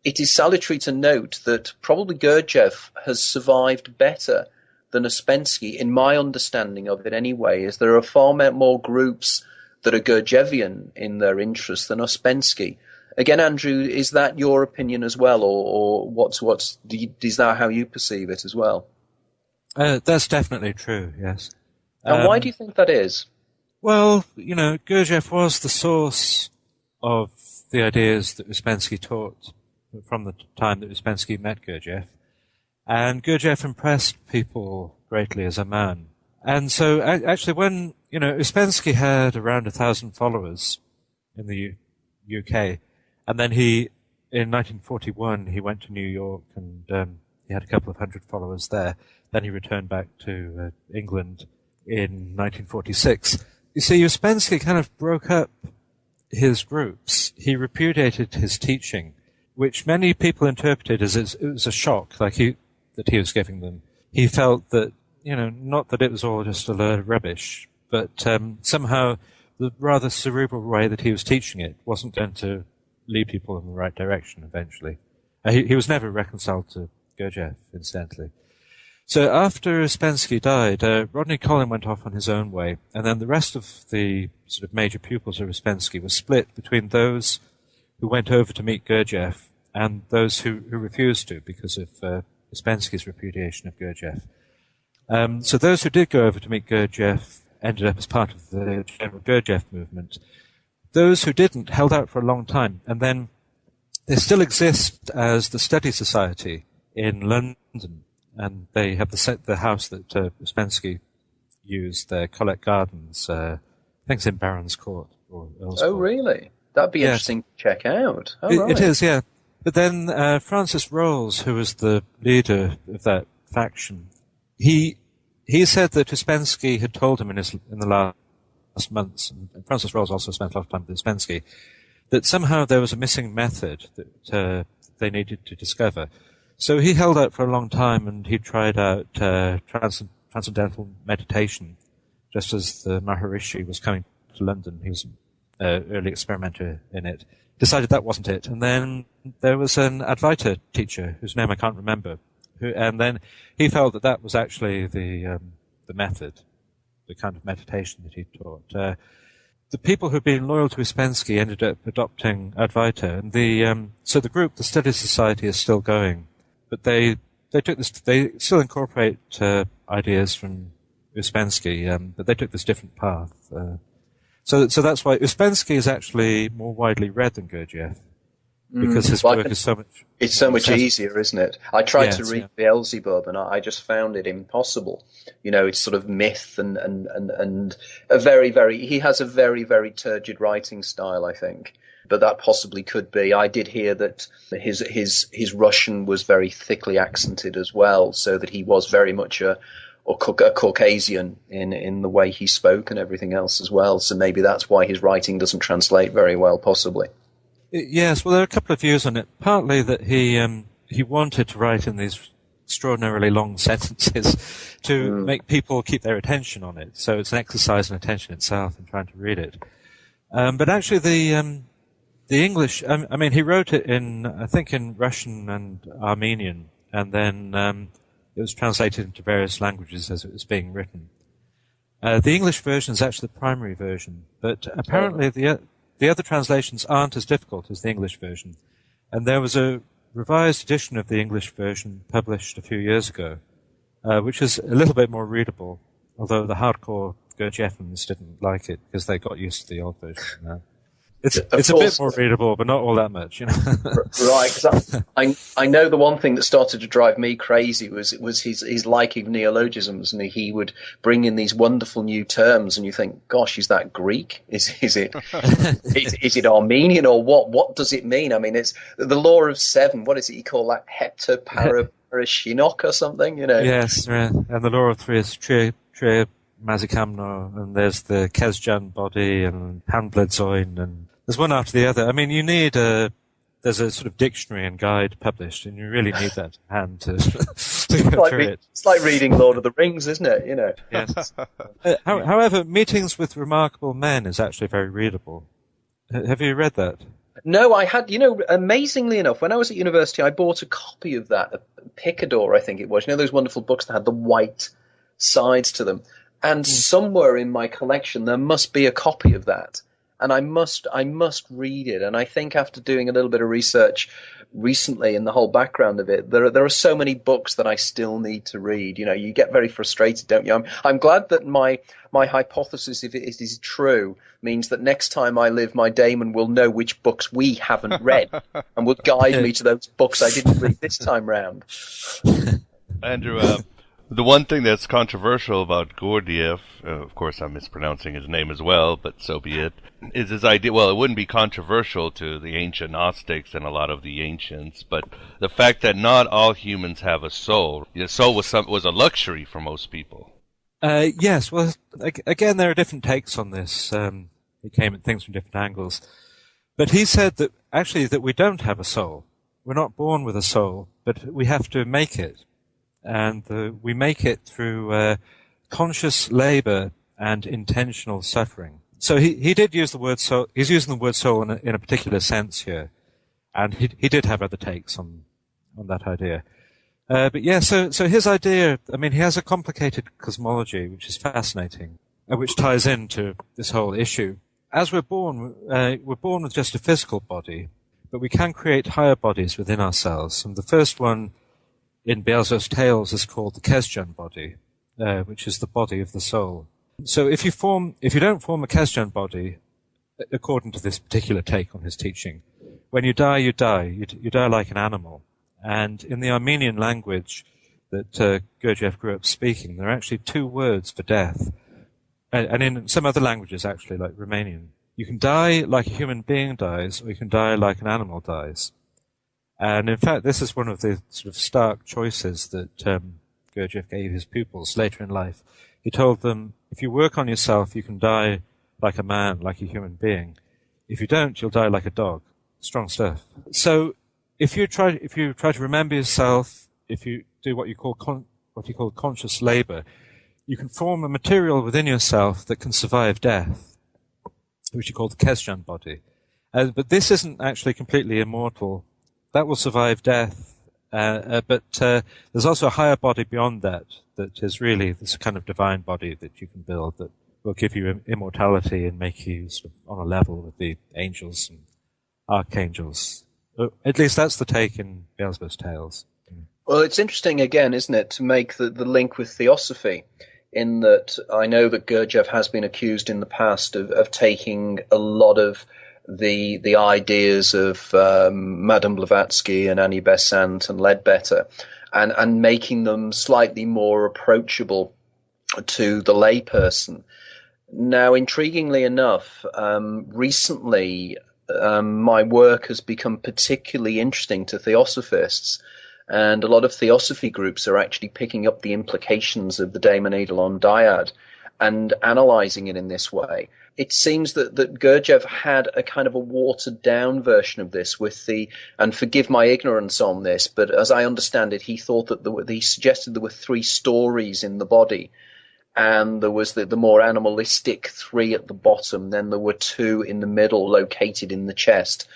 It is salutary to note that probably Gurdjieff has survived better than Ouspensky, in my understanding of it anyway, as there are far more groups that are Gurdjieffian in their interest than Ouspensky. Again, Andrew, is that your opinion as well, or is that how you perceive it as well? That's definitely true, yes. And why do you think that is? Well, Gurdjieff was the source of the ideas that Ouspensky taught from the time that Ouspensky met Gurdjieff. And Gurdjieff impressed people greatly as a man. And so, actually, when, Ouspensky had around 1,000 followers in the UK, and then in 1941, he went to New York and he had a couple of hundred followers there. Then he returned back to England in 1946. You see, Ouspensky kind of broke up his groups. He repudiated his teaching, which many people interpreted as it was a shock, that he was giving them. He felt that, not that it was all just a load of rubbish, but somehow the rather cerebral way that he was teaching it wasn't going to lead people in the right direction eventually. He was never reconciled to Gurdjieff, incidentally. So after Ouspensky died, Rodney Collin went off on his own way, and then the rest of the sort of major pupils of Ouspensky was split between those who went over to meet Gurdjieff and those who refused to because of Ouspensky's repudiation of Gurdjieff. So those who did go over to meet Gurdjieff ended up as part of the general Gurdjieff movement. Those who didn't held out for a long time, and then they still exist as the Study Society in London. and they have the house that Ouspensky used, their Collect Gardens. I think it's in Baron's Court or Earl's Oh, Court. really? That'd be interesting to check out. Oh, right. It is, yeah. But then Francis Rolls, who was the leader of that faction, he said that Ouspensky had told him in the last months, and Francis Rolls also spent a lot of time with Ouspensky, that somehow there was a missing method that they needed to discover. So he held out for a long time, and he tried out Transcendental Meditation, just as the Maharishi was coming to London. He was an early experimenter in it. Decided that wasn't it. And then there was an Advaita teacher, whose name I can't remember, and then he felt that was actually the method, the kind of meditation that he taught. The people who've been loyal to Ouspensky ended up adopting Advaita, and so the group, the Study Society, is still going, but they still incorporate ideas from Ouspensky, but they took this different path. So that's why Ouspensky is actually more widely read than Gurdjieff, because his work is so much... It's so much easier, isn't it? I tried to read Beelzebub, and I just found it impossible. You know, it's sort of myth and a very, very... He has a very, very turgid writing style, I think. But that possibly could be. I did hear that his Russian was very thickly accented as well, so that he was very much a Caucasian in the way he spoke and everything else as well. So maybe that's why his writing doesn't translate very well, possibly. Yes, well, there are a couple of views on it. Partly that he wanted to write in these extraordinarily long sentences to make people keep their attention on it. So it's an exercise in attention itself in trying to read it. But actually the English, I mean, he wrote it I think in Russian and Armenian, and then it was translated into various languages as it was being written. The English version is actually the primary version, but apparently the other translations aren't as difficult as the English version. And there was a revised edition of the English version published a few years ago, which is a little bit more readable, although the hardcore Gurdjieffians didn't like it because they got used to the old version now. It's a bit more readable, but not all that much, you know. Right, because I know the one thing that started to drive me crazy was his liking of neologisms, and he would bring in these wonderful new terms, and you think, gosh, is that Greek? Is it is it Armenian, or what? What does it mean? I mean, it's the law of seven. What is it you call that? Heptaparashinok or something, you know? Yes, and the law of three is tri Mazikamno, and there's the Kesjan body and Handbledzoin, and there's one after the other. I mean, you need there's a sort of dictionary and guide published, and you really need that to hand to go through it. It's like reading Lord of the Rings, isn't it? You know. Yes. However, Meetings with Remarkable Men is actually very readable. Have you read that? No, I had, amazingly enough, when I was at university, I bought a copy of that, Picador, I think it was. You know, those wonderful books that had the white sides to them. And somewhere in my collection, there must be a copy of that. And I must read it. And I think after doing a little bit of research recently in the whole background of it, there are so many books that I still need to read. You know, you get very frustrated, don't you? I'm glad that my hypothesis, if it is true, means that next time I live, my daemon will know which books we haven't read and will guide me to those books I didn't read this time round. Andrew, the one thing that's controversial about Gurdjieff, of course I'm mispronouncing his name as well, but so be it, is his idea, well, it wouldn't be controversial to the ancient Gnostics and a lot of the ancients, but the fact that not all humans have a soul. The soul was a luxury for most people. Yes, well, again, there are different takes on this. He came at things from different angles. But he said that, actually, that we don't have a soul. We're not born with a soul, but we have to make it. And we make it through conscious labor and intentional suffering. So he did use the word soul. He's using the word soul in a particular sense here, and he did have other takes on that idea. But yeah, so his idea, I mean, he has a complicated cosmology, which is fascinating, which ties into this whole issue. As we're born with just a physical body, but we can create higher bodies within ourselves. And the first one in Beelzebub's tales is called the Kesjan body, which is the body of the soul. So if you don't form a Kesjan body, according to this particular take on his teaching, when you die, you die. You die like an animal. And in the Armenian language, that Gurdjieff grew up speaking, there are actually two words for death. And in some other languages, actually, like Romanian, you can die like a human being dies, or you can die like an animal dies. And in fact, this is one of the sort of stark choices that Gurdjieff gave his pupils later in life. He told them, if you work on yourself, you can die like a man, like a human being. If you don't, you'll die like a dog. Strong stuff. So if you try to remember yourself, if you do what you call conscious labor, you can form a material within yourself that can survive death, which you call the Kesjan body. But this isn't actually completely immortal. That will survive death. But there's also a higher body beyond that is really this kind of divine body that you can build that will give you immortality and make you sort of on a level with the angels and archangels. At least that's the take in Beelzebub's tales. Well, it's interesting again, isn't it, to make the link with theosophy, in that I know that Gurdjieff has been accused in the past of taking a lot of the ideas of Madame Blavatsky and Annie Besant and Ledbetter and making them slightly more approachable to the layperson. Now, intriguingly enough, recently my work has become particularly interesting to theosophists, and a lot of theosophy groups are actually picking up the implications of the Daemon Eidolon dyad and analyzing it in this way. It seems that Gurdjieff had a kind of a watered-down version of this with and forgive my ignorance on this, but as I understand it, he thought that he suggested there were 3 stories in the body, and there was the more animalistic 3 at the bottom, then there were 2 in the middle located in the chest,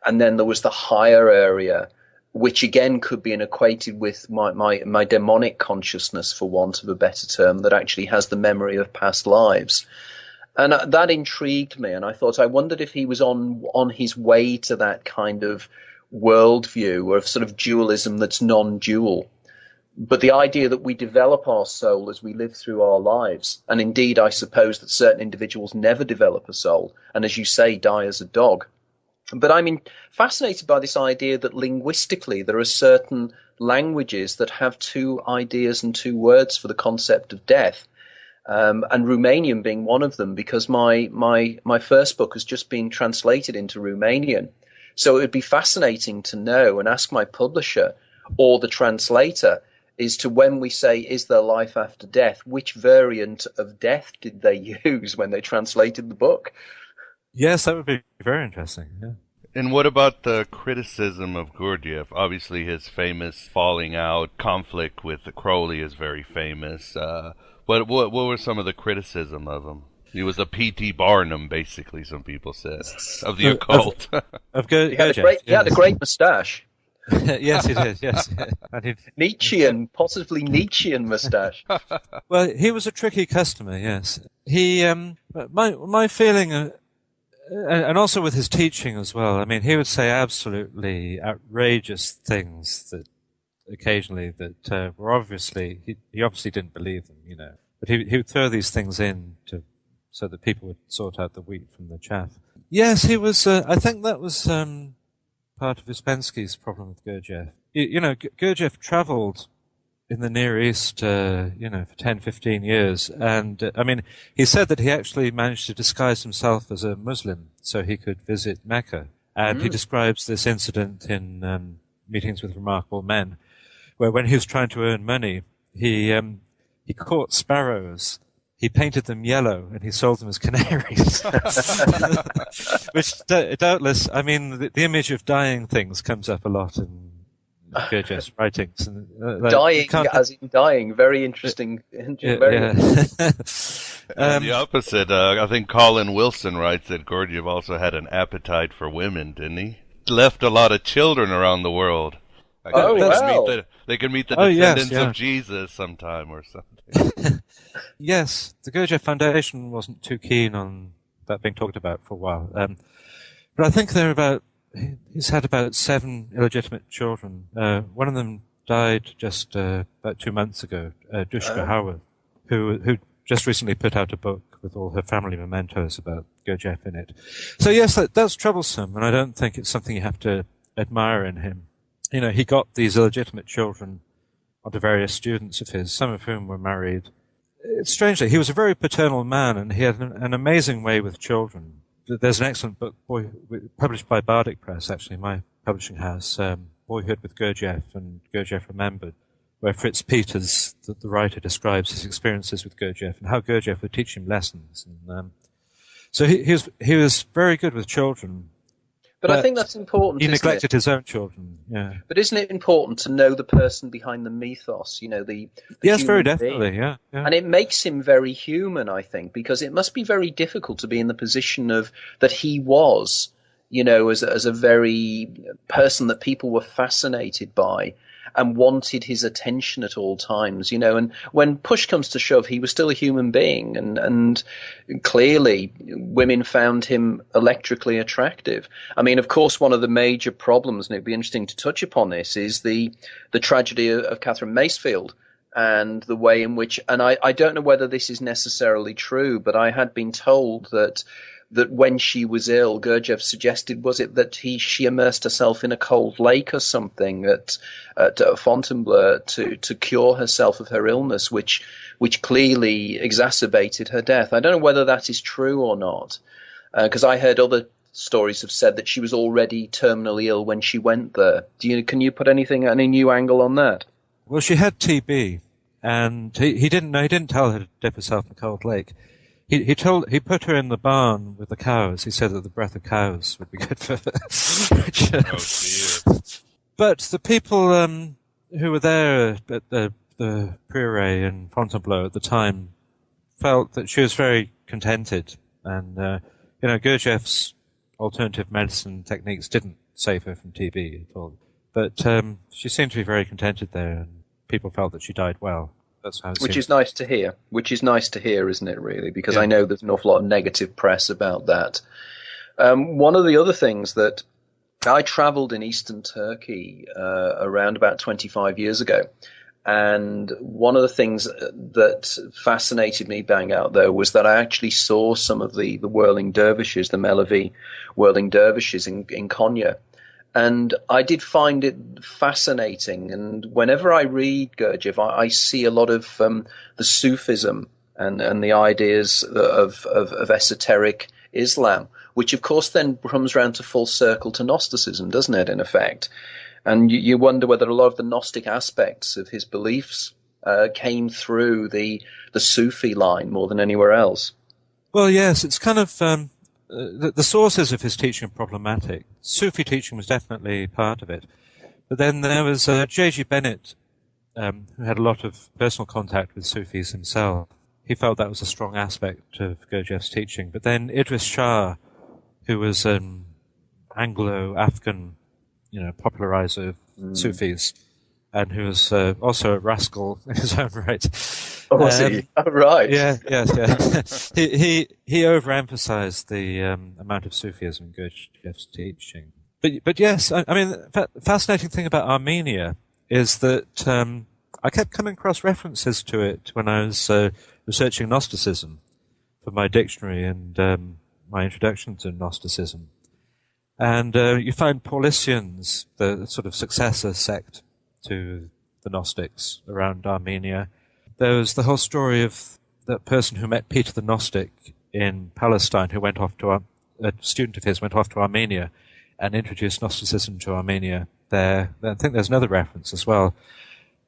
and then there was the higher area, which again could be equated with my demonic consciousness, for want of a better term, that actually has the memory of past lives. And that intrigued me, and I thought, I wondered if he was on his way to that kind of worldview, or of sort of dualism that's non-dual. But the idea that we develop our soul as we live through our lives, and indeed I suppose that certain individuals never develop a soul, and as you say, die as a dog. But I'm fascinated by this idea that linguistically there are certain languages that have 2 ideas and 2 words for the concept of death. And Romanian being one of them, because my first book has just been translated into Romanian. So it would be fascinating to know and ask my publisher or the translator as to when we say, is there life after death, which variant of death did they use when they translated the book? Yes, that would be very interesting. Yeah. And what about the criticism of Gurdjieff? Obviously, his famous falling out, conflict with Crowley is very famous. What were some of the criticism of him? He was a P.T. Barnum, basically, some people said, of the occult. He had a great moustache. Yes, he did, yes. Nietzschean, possibly Nietzschean moustache. Well, he was a tricky customer, yes. He, my feeling, and also with his teaching as well, I mean, he would say absolutely outrageous things that occasionally that were obviously, he obviously didn't believe them, you know. But he would throw these things in so that people would sort out the wheat from the chaff. Yes, he was, I think that was part of Ouspensky's problem with Gurdjieff. You know, Gurdjieff traveled in the Near East, for 10, 15 years. And, I mean, he said that he actually managed to disguise himself as a Muslim so he could visit Mecca. And he describes this incident in Meetings with Remarkable Men, where when he was trying to earn money, he caught sparrows, he painted them yellow, and he sold them as canaries. Which, doubtless, I mean, the image of dying things comes up a lot in Gurdjieff's writings. And, dying, very interesting. The opposite, I think Colin Wilson writes that Gurdjieff also had an appetite for women, didn't he? Left a lot of children around the world. They could meet the descendants of Jesus sometime or something. Yes, the Gurdjieff Foundation wasn't too keen on that being talked about for a while. But I think he's had about 7 illegitimate children. One of them died just about 2 months ago, Dushka Howard, who just recently put out a book with all her family mementos about Gurdjieff in it. So yes, that's troublesome, and I don't think it's something you have to admire in him. You know, he got these illegitimate children onto various students of his, some of whom were married. Strangely, he was a very paternal man, and he had an amazing way with children. There's an excellent book published by Bardic Press, actually, my publishing house, Boyhood with Gurdjieff and Gurdjieff Remembered, where Fritz Peters, the writer, describes his experiences with Gurdjieff and how Gurdjieff would teach him lessons. And, so he was very good with children. But I think that's important. He neglected his own children. Yeah. But isn't it important to know the person behind the mythos? You know, the yes, very definitely. Being. Yeah. And it makes him very human, I think, because it must be very difficult to be in the position of that he was. You know, as a very person that people were fascinated by and wanted his attention at all times, you know, and when push comes to shove, he was still a human being, and clearly women found him electrically attractive. I mean, of course, one of the major problems, and it'd be interesting to touch upon this, is the tragedy of Catherine Macefield and the way in which, and I don't know whether this is necessarily true, but I had been told that when she was ill, Gurdjieff suggested, was it that she immersed herself in a cold lake or something at Fontainebleau to cure herself of her illness, which clearly exacerbated her death. I don't know whether that is true or not, because I heard other stories have said that she was already terminally ill when she went there. Can you put any new angle on that? Well, she had TB, and he didn't tell her to dip herself in a cold lake. He put her in the barn with the cows. He said that the breath of cows would be good for her. But the people who were there at the Prieuré in Fontainebleau at the time felt that she was very contented, and Gurdjieff's alternative medicine techniques didn't save her from TB at all. But she seemed to be very contented there, and people felt that she died well. That's how it Which seems. is nice to hear. Which is nice to hear, isn't it, really? Because I know there's an awful lot of negative press about that. One of the other things that I travelled in eastern Turkey around about 25 years ago, and one of the things that fascinated me bang out there was that I actually saw some of the whirling dervishes, the Melevi whirling dervishes in Konya. And I did find it fascinating. And whenever I read Gurdjieff, I see a lot of the Sufism and the ideas of esoteric Islam, which of course then comes round to full circle to Gnosticism, doesn't it, in effect? And you wonder whether a lot of the Gnostic aspects of his beliefs came through the Sufi line more than anywhere else. Well, yes, it's kind of... The sources of his teaching are problematic. Sufi teaching was definitely part of it. But then there was J.G. Bennett, who had a lot of personal contact with Sufis himself. He felt that was a strong aspect of Gurdjieff's teaching. But then Idris Shah, who was an Anglo-Afghan, popularizer of Sufis, and who was also a rascal in his own right. Oh, was he? Oh, right. Yeah. He overemphasized the amount of Sufism in Gurdjieff's teaching. But yes, I mean, the fascinating thing about Armenia is that I kept coming across references to it when I was researching Gnosticism for my dictionary and my introduction to Gnosticism. And you find Paulicians, the sort of successor sect to the Gnostics around Armenia. There was the whole story of that person who met Peter the Gnostic in Palestine, who went off to a student of his went off to Armenia and introduced Gnosticism to Armenia there. I think there's another reference as well.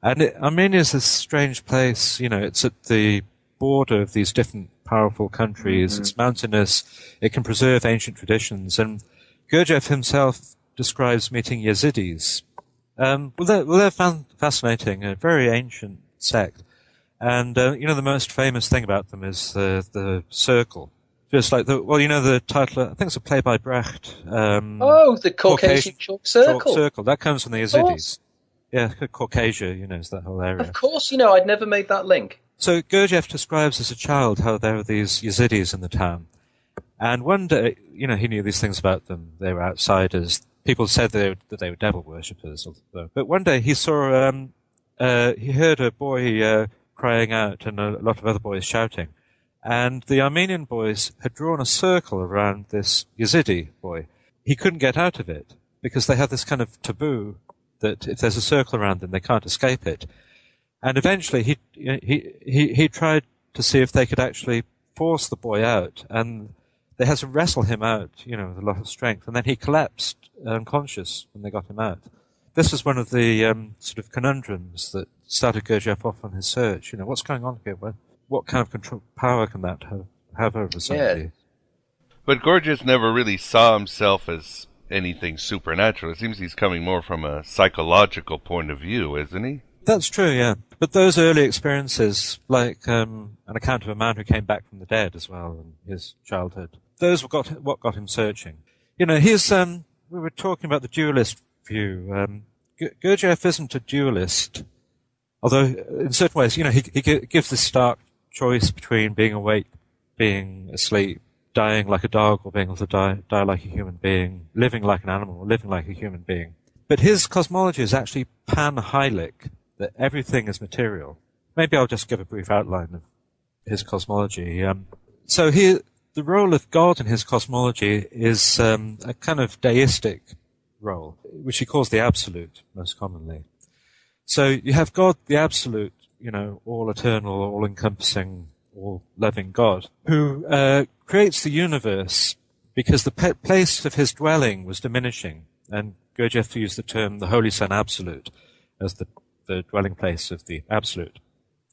And Armenia is a strange place. It's at the border of these different powerful countries. Mm-hmm. It's mountainous. It can preserve ancient traditions. And Gurdjieff himself describes meeting Yazidis. They're fascinating, a very ancient sect. And, the most famous thing about them is the circle. Just like the title, I think it's a play by Brecht. The Caucasian chalk circle. Chalk circle. That comes from the Yazidis. Yeah, Caucasia, is that whole area. Of course, I'd never made that link. So Gurdjieff describes as a child how there were these Yazidis in the town. And one day, he knew these things about them. They were outsiders. People said that they were devil worshippers. But one day he saw, he heard a boy crying out and a lot of other boys shouting. And the Armenian boys had drawn a circle around this Yazidi boy. He couldn't get out of it because they have this kind of taboo that if there's a circle around them, they can't escape it. And eventually he tried to see if they could actually force the boy out, and they had to wrestle him out, with a lot of strength, and then he collapsed unconscious when they got him out. This was one of the sort of conundrums that started Gurdjieff off on his search. What's going on here? What kind of power can that have over somebody? Yeah. But Gurdjieff never really saw himself as anything supernatural. It seems he's coming more from a psychological point of view, isn't he? That's true, yeah. But those early experiences, like an account of a man who came back from the dead as well in his childhood, those were what got him searching. We were talking about the dualist view. Gurdjieff isn't a dualist, although in certain ways, he gives this stark choice between being awake, being asleep, dying like a dog, or being able to die like a human being, living like an animal, or living like a human being. But his cosmology is actually panhylic, that everything is material. Maybe I'll just give a brief outline of his cosmology. The role of God in his cosmology is a kind of deistic role, which he calls the absolute, most commonly. So you have God, the absolute, all eternal, all encompassing, all loving God, who creates the universe because the place of his dwelling was diminishing, and Gurdjieff used the term the Holy Sun Absolute as the dwelling place of the Absolute.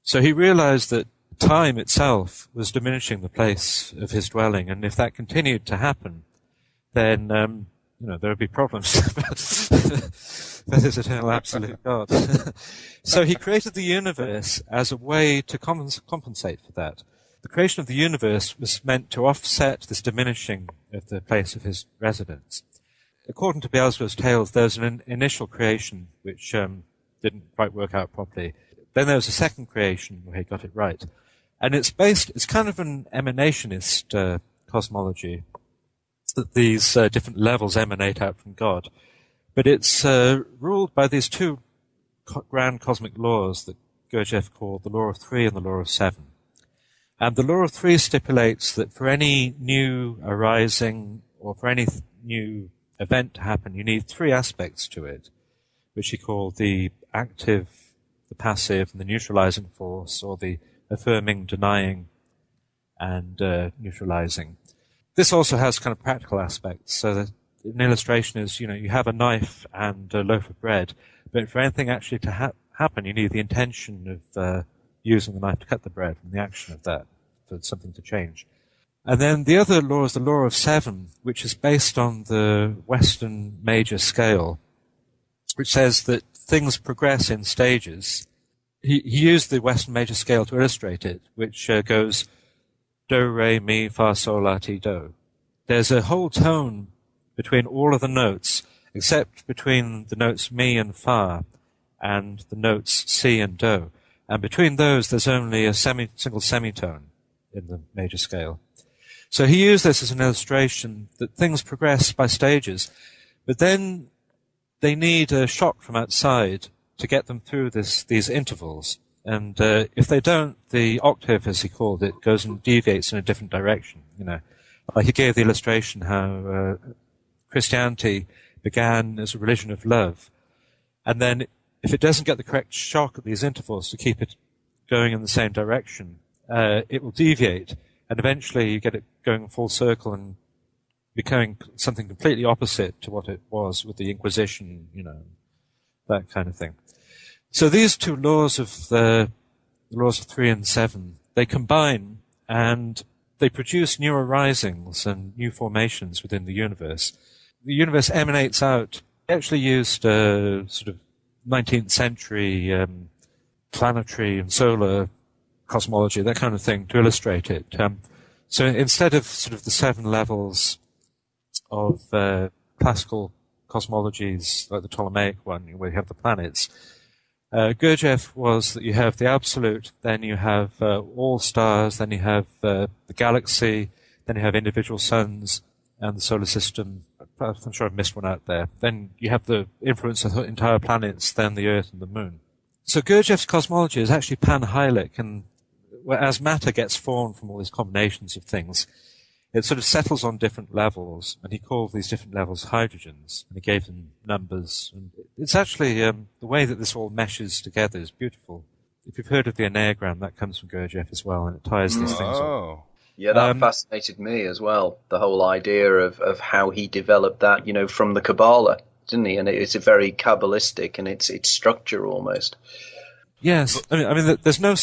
So he realized that time itself was diminishing the place of his dwelling, and if that continued to happen, then there would be problems with his eternal absolute God. So he created the universe as a way to compensate for that. The creation of the universe was meant to offset this diminishing of the place of his residence. According to Beelzebub's tales, there was an initial creation which didn't quite work out properly. Then there was a second creation where he got it right. And it's kind of an emanationist cosmology, that these different levels emanate out from God. But it's ruled by these two grand cosmic laws that Gurdjieff called the law of three and the law of seven. And the law of three stipulates that for any new arising or for any new event to happen, you need three aspects to it, which he called the active, the passive, and the neutralizing force, or the affirming, denying, and neutralizing. This also has kind of practical aspects. So that an illustration is, you have a knife and a loaf of bread, but for anything actually to happen, you need the intention of using the knife to cut the bread and the action of that for something to change. And then the other law is the law of seven, which is based on the Western major scale, which says that things progress in stages. He used the Western major scale to illustrate it, which goes do, re, mi, fa, sol, la, ti, do. There's a whole tone between all of the notes, except between the notes mi and fa and the notes si and do. And between those, there's only a single semitone in the major scale. So he used this as an illustration that things progress by stages, but then they need a shock from outside to get them through these intervals. And if they don't, the octave, as he called it, goes and deviates in a different direction. Like he gave the illustration how Christianity began as a religion of love, and then if it doesn't get the correct shock at these intervals to keep it going in the same direction, it will deviate, and eventually you get it going full circle and becoming something completely opposite to what it was with the Inquisition, that kind of thing. So these two laws of the laws of 3 and 7, they combine and they produce new arisings and new formations within the universe. The universe emanates out. They actually used sort of 19th century planetary and solar cosmology, that kind of thing, to illustrate it. So instead of sort of the 7 levels of classical cosmologies, like the Ptolemaic one, where you have the planets, Gurdjieff was that you have the absolute, then you have all stars, then you have the galaxy, then you have individual suns and the solar system. I'm sure I've missed one out there. Then you have the influence of the entire planets, then the Earth and the Moon. So Gurdjieff's cosmology is actually panhylic, and as matter gets formed from all these combinations of things, it sort of settles on different levels, and he called these different levels hydrogens, and he gave them numbers. And it's actually, the way that this all meshes together is beautiful. if you've heard of the Enneagram, that comes from Gurdjieff as well, and it ties these things up. Yeah, that fascinated me as well. The whole idea of how he developed that, from the Kabbalah, didn't he? And it's a very Kabbalistic, and it's structure almost. Yes, I mean, there's no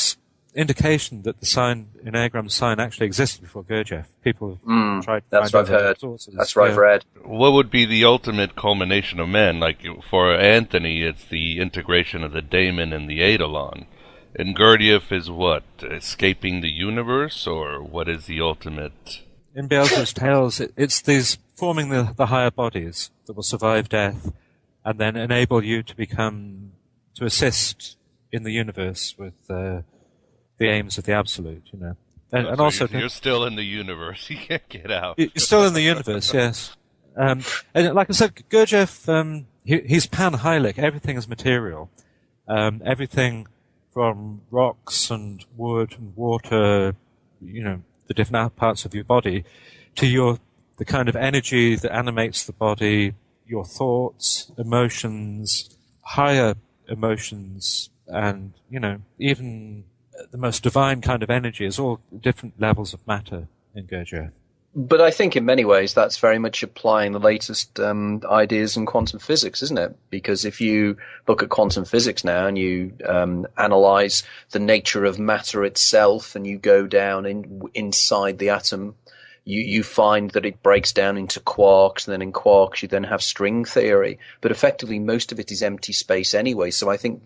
indication that the Enneagram sign actually existed before Gurdjieff. People have tried to That's find what I've heard. That's what I've read. What would be the ultimate culmination of man? Like for Anthony, it's the integration of the daemon and the eidolon. And Gurdjieff is what? Escaping the universe, or what is the ultimate? In Beelzebub's tales, it's these forming the higher bodies that will survive death, and then enable you to assist in the universe with the aims of the absolute, And So also, you're still in the universe. You can't get out. You're still in the universe, yes. And like I said, Gurdjieff, he's panhylic. Everything is material. Everything from rocks and wood and water, the different parts of your body, to the kind of energy that animates the body, your thoughts, emotions, higher emotions, and, even the most divine kind of energy is all different levels of matter in Gurdjieff. But I think in many ways that's very much applying the latest ideas in quantum physics, isn't it? Because if you look at quantum physics now and you analyze the nature of matter itself, and you go down inside the atom, you find that it breaks down into quarks, and then in quarks you then have string theory. But effectively most of it is empty space anyway. So I think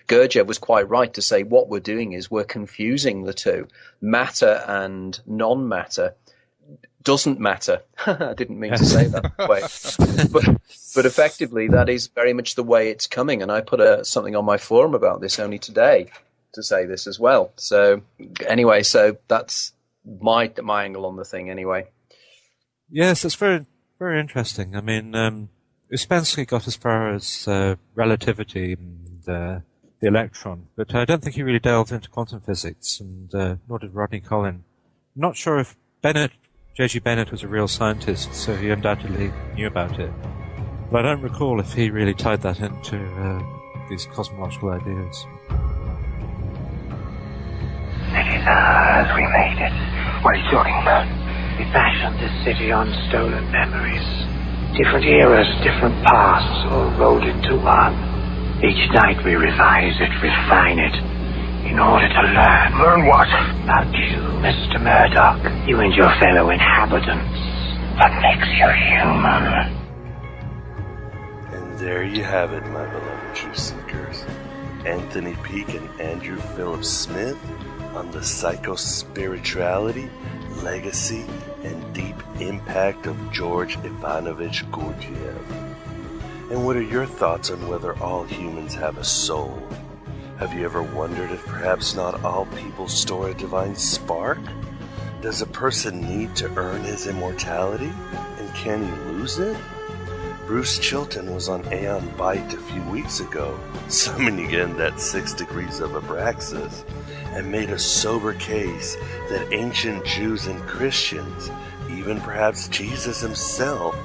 Gurdjieff was quite right to say what we're doing is we're confusing the two. Matter and non-matter doesn't matter. I didn't mean to say that way. But effectively, that is very much the way it's coming. And I put something on my forum about this only today to say this as well. So anyway, that's my angle on the thing anyway. Yes, it's very, very interesting. I mean, Ouspensky got as far as relativity and the electron, but I don't think he really delved into quantum physics, and nor did Rodney Collin. I'm not sure if J.G. Bennett was a real scientist, so he undoubtedly knew about it. But I don't recall if he really tied that into these cosmological ideas. It is ours, we made it. What are you talking about? We fashioned this city on stolen memories. Different eras, different pasts, all rolled into one. Each night we revise it, refine it, in order to learn. Learn what? About you, Mr. Murdoch. You and your fellow inhabitants. What makes you human? And there you have it, my beloved truth seekers. Anthony Peake and Andrew Phillips Smith on the psychospirituality, legacy, and deep impact of George Ivanovich Gurdjieff. And what are your thoughts on whether all humans have a soul? Have you ever wondered if perhaps not all people store a divine spark? Does a person need to earn his immortality? And can he lose it? Bruce Chilton was on Aeon Byte a few weeks ago, summoning in that 6 degrees of Abraxas, and made a sober case that ancient Jews and Christians, even perhaps Jesus himself,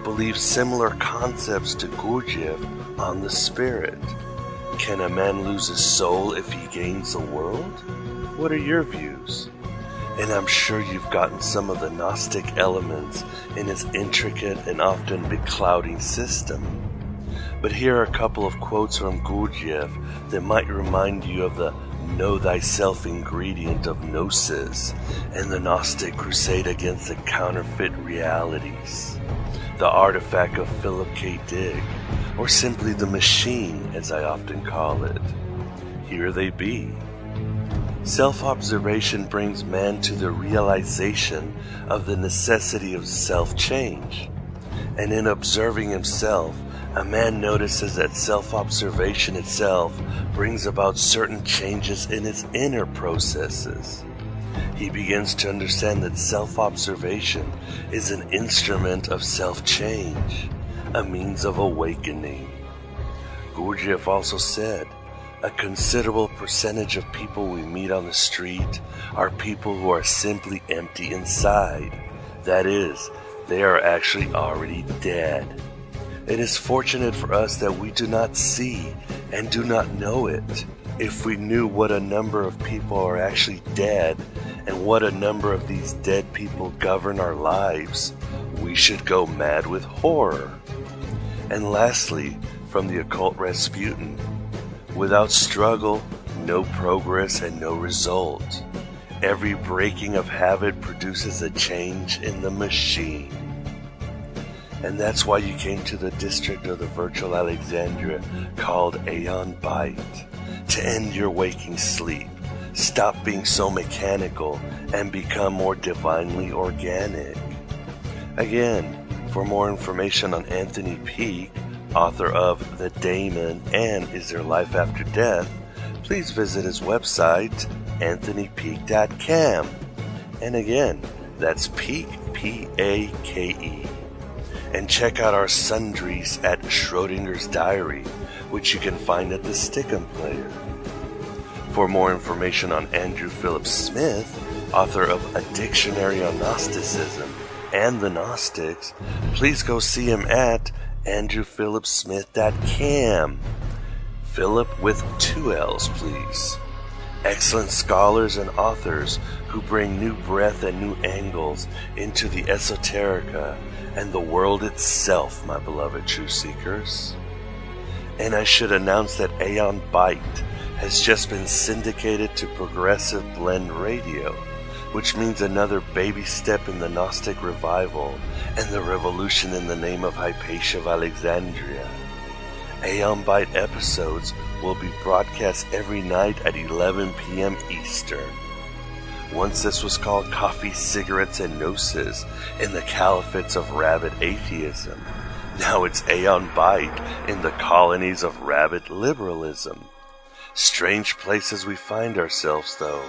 believe similar concepts to Gurdjieff on the spirit. Can a man lose his soul if he gains the world? What are your views? And I'm sure you've gotten some of the Gnostic elements in his intricate and often beclouding system. But here are a couple of quotes from Gurdjieff that might remind you of the know thyself ingredient of gnosis and the Gnostic crusade against the counterfeit realities, the artifact of Philip K. Dick, or simply the machine, as I often call it. Here they be. Self-observation brings man to the realization of the necessity of self-change, and in observing himself, a man notices that self-observation itself brings about certain changes in his inner processes. He begins to understand that self-observation is an instrument of self-change, a means of awakening. Gurdjieff also said, a considerable percentage of people we meet on the street are people who are simply empty inside. That is, they are actually already dead. It is fortunate for us that we do not see and do not know it. if we knew what a number of people are actually dead and what a number of these dead people govern our lives, we should go mad with horror. And lastly, from the occult Rasputin, without struggle, no progress and no result. Every breaking of habit produces a change in the machine. And that's why you came to the district of the virtual Alexandria called Aeon Byte, to end your waking sleep, stop being so mechanical, and become more divinely organic. Again, for more information on Anthony Peake, author of The Daemon and Is There Life After Death, please visit his website, anthonypeake.com. And again, that's Peake, P-A-K-E. And check out our sundries at Schrodinger's Diary, which you can find at the Stickum Player. For more information on Andrew Philip Smith, author of A Dictionary on Gnosticism and the Gnostics, please go see him at andrewphilipsmith.com. Philip with 2 L's, please. Excellent scholars and authors who bring new breath and new angles into the esoterica and the world itself, my beloved truth seekers. And I should announce that Aeon Byte has just been syndicated to Progressive Blend Radio, which means another baby step in the Gnostic revival and the revolution in the name of Hypatia of Alexandria. Aeon Byte episodes will be broadcast every night at 11 p.m. Eastern. Once this was called Coffee, Cigarettes, and Gnosis in the Caliphates of Rabid Atheism. Now it's Aeon Byte in the colonies of Rabid Liberalism. Strange places we find ourselves, though,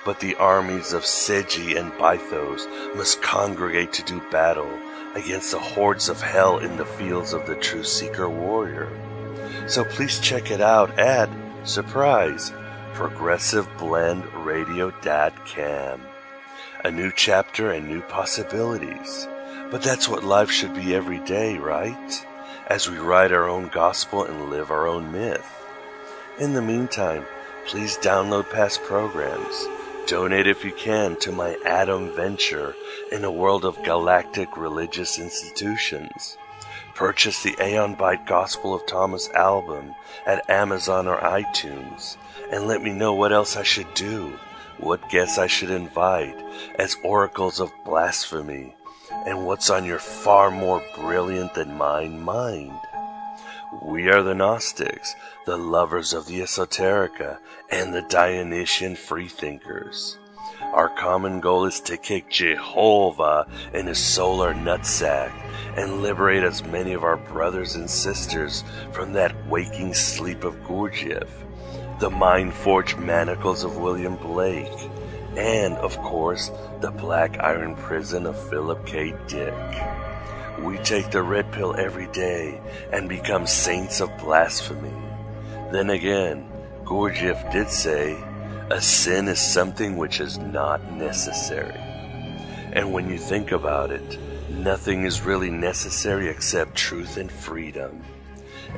but the armies of Seji and Bythos must congregate to do battle against the hordes of hell in the fields of the True Seeker Warrior. So please check it out at, surprise, ProgressiveBlendRadio.com. A new chapter and new possibilities. But that's what life should be every day, right? As we write our own gospel and live our own myth. In the meantime, please download past programs. Donate if you can to my Atom venture in a world of galactic religious institutions. Purchase the Aeon Byte Gospel of Thomas album at Amazon or iTunes, and let me know what else I should do, what guests I should invite as oracles of blasphemy, and what's on your far more brilliant than mine mind. We are the Gnostics, the lovers of the esoterica, and the Dionysian freethinkers. Our common goal is to kick Jehovah in his solar nutsack and liberate as many of our brothers and sisters from that waking sleep of Gurdjieff, the mind-forged manacles of William Blake, and, of course, the black iron prison of Philip K. Dick. We take the red pill every day and become saints of blasphemy. Then again, Gurdjieff did say, a sin is something which is not necessary. And when you think about it, nothing is really necessary except truth and freedom.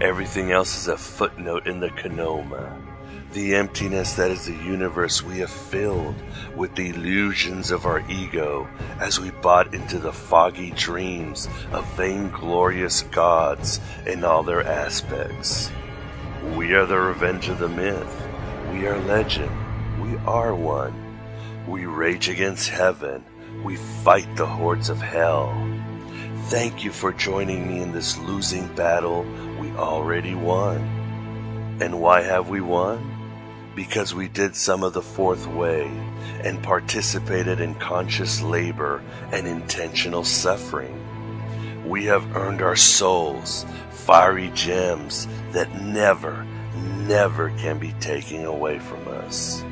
Everything else is a footnote in the Kanoma. The emptiness that is the universe we have filled with the illusions of our ego as we bought into the foggy dreams of vainglorious gods in all their aspects. We are the revenge of the myth. We are legend. We are one. We rage against heaven. We fight the hordes of hell. Thank you for joining me in this losing battle we already won. And why have we won? Because we did some of the fourth way and participated in conscious labor and intentional suffering. We have earned our souls, fiery gems that never, never can be taken away from us.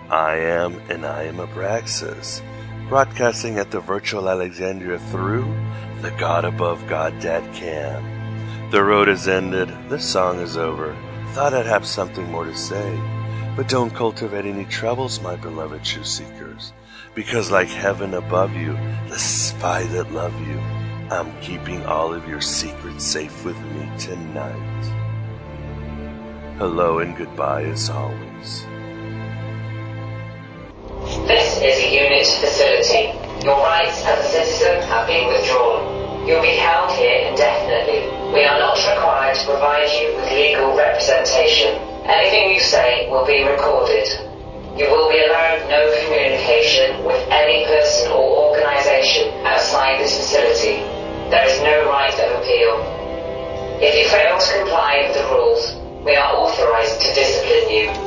I am Abraxas, broadcasting at the virtual Alexandria through the GodAboveGod.com. The road is ended, the song is over. Thought I'd have something more to say. But don't cultivate any troubles, my beloved true seekers, because like heaven above you, the spy that love you, I'm keeping all of your secrets safe with me tonight. Hello and goodbye as always. This is a unit facility. Your rights as a citizen have been withdrawn. You'll be held here indefinitely. We are not required to provide you with legal representation. Anything you say will be recorded. You will be allowed no communication with any person or organization outside this facility. There is no right of appeal. If you fail to comply with the rules, we are authorized to discipline you.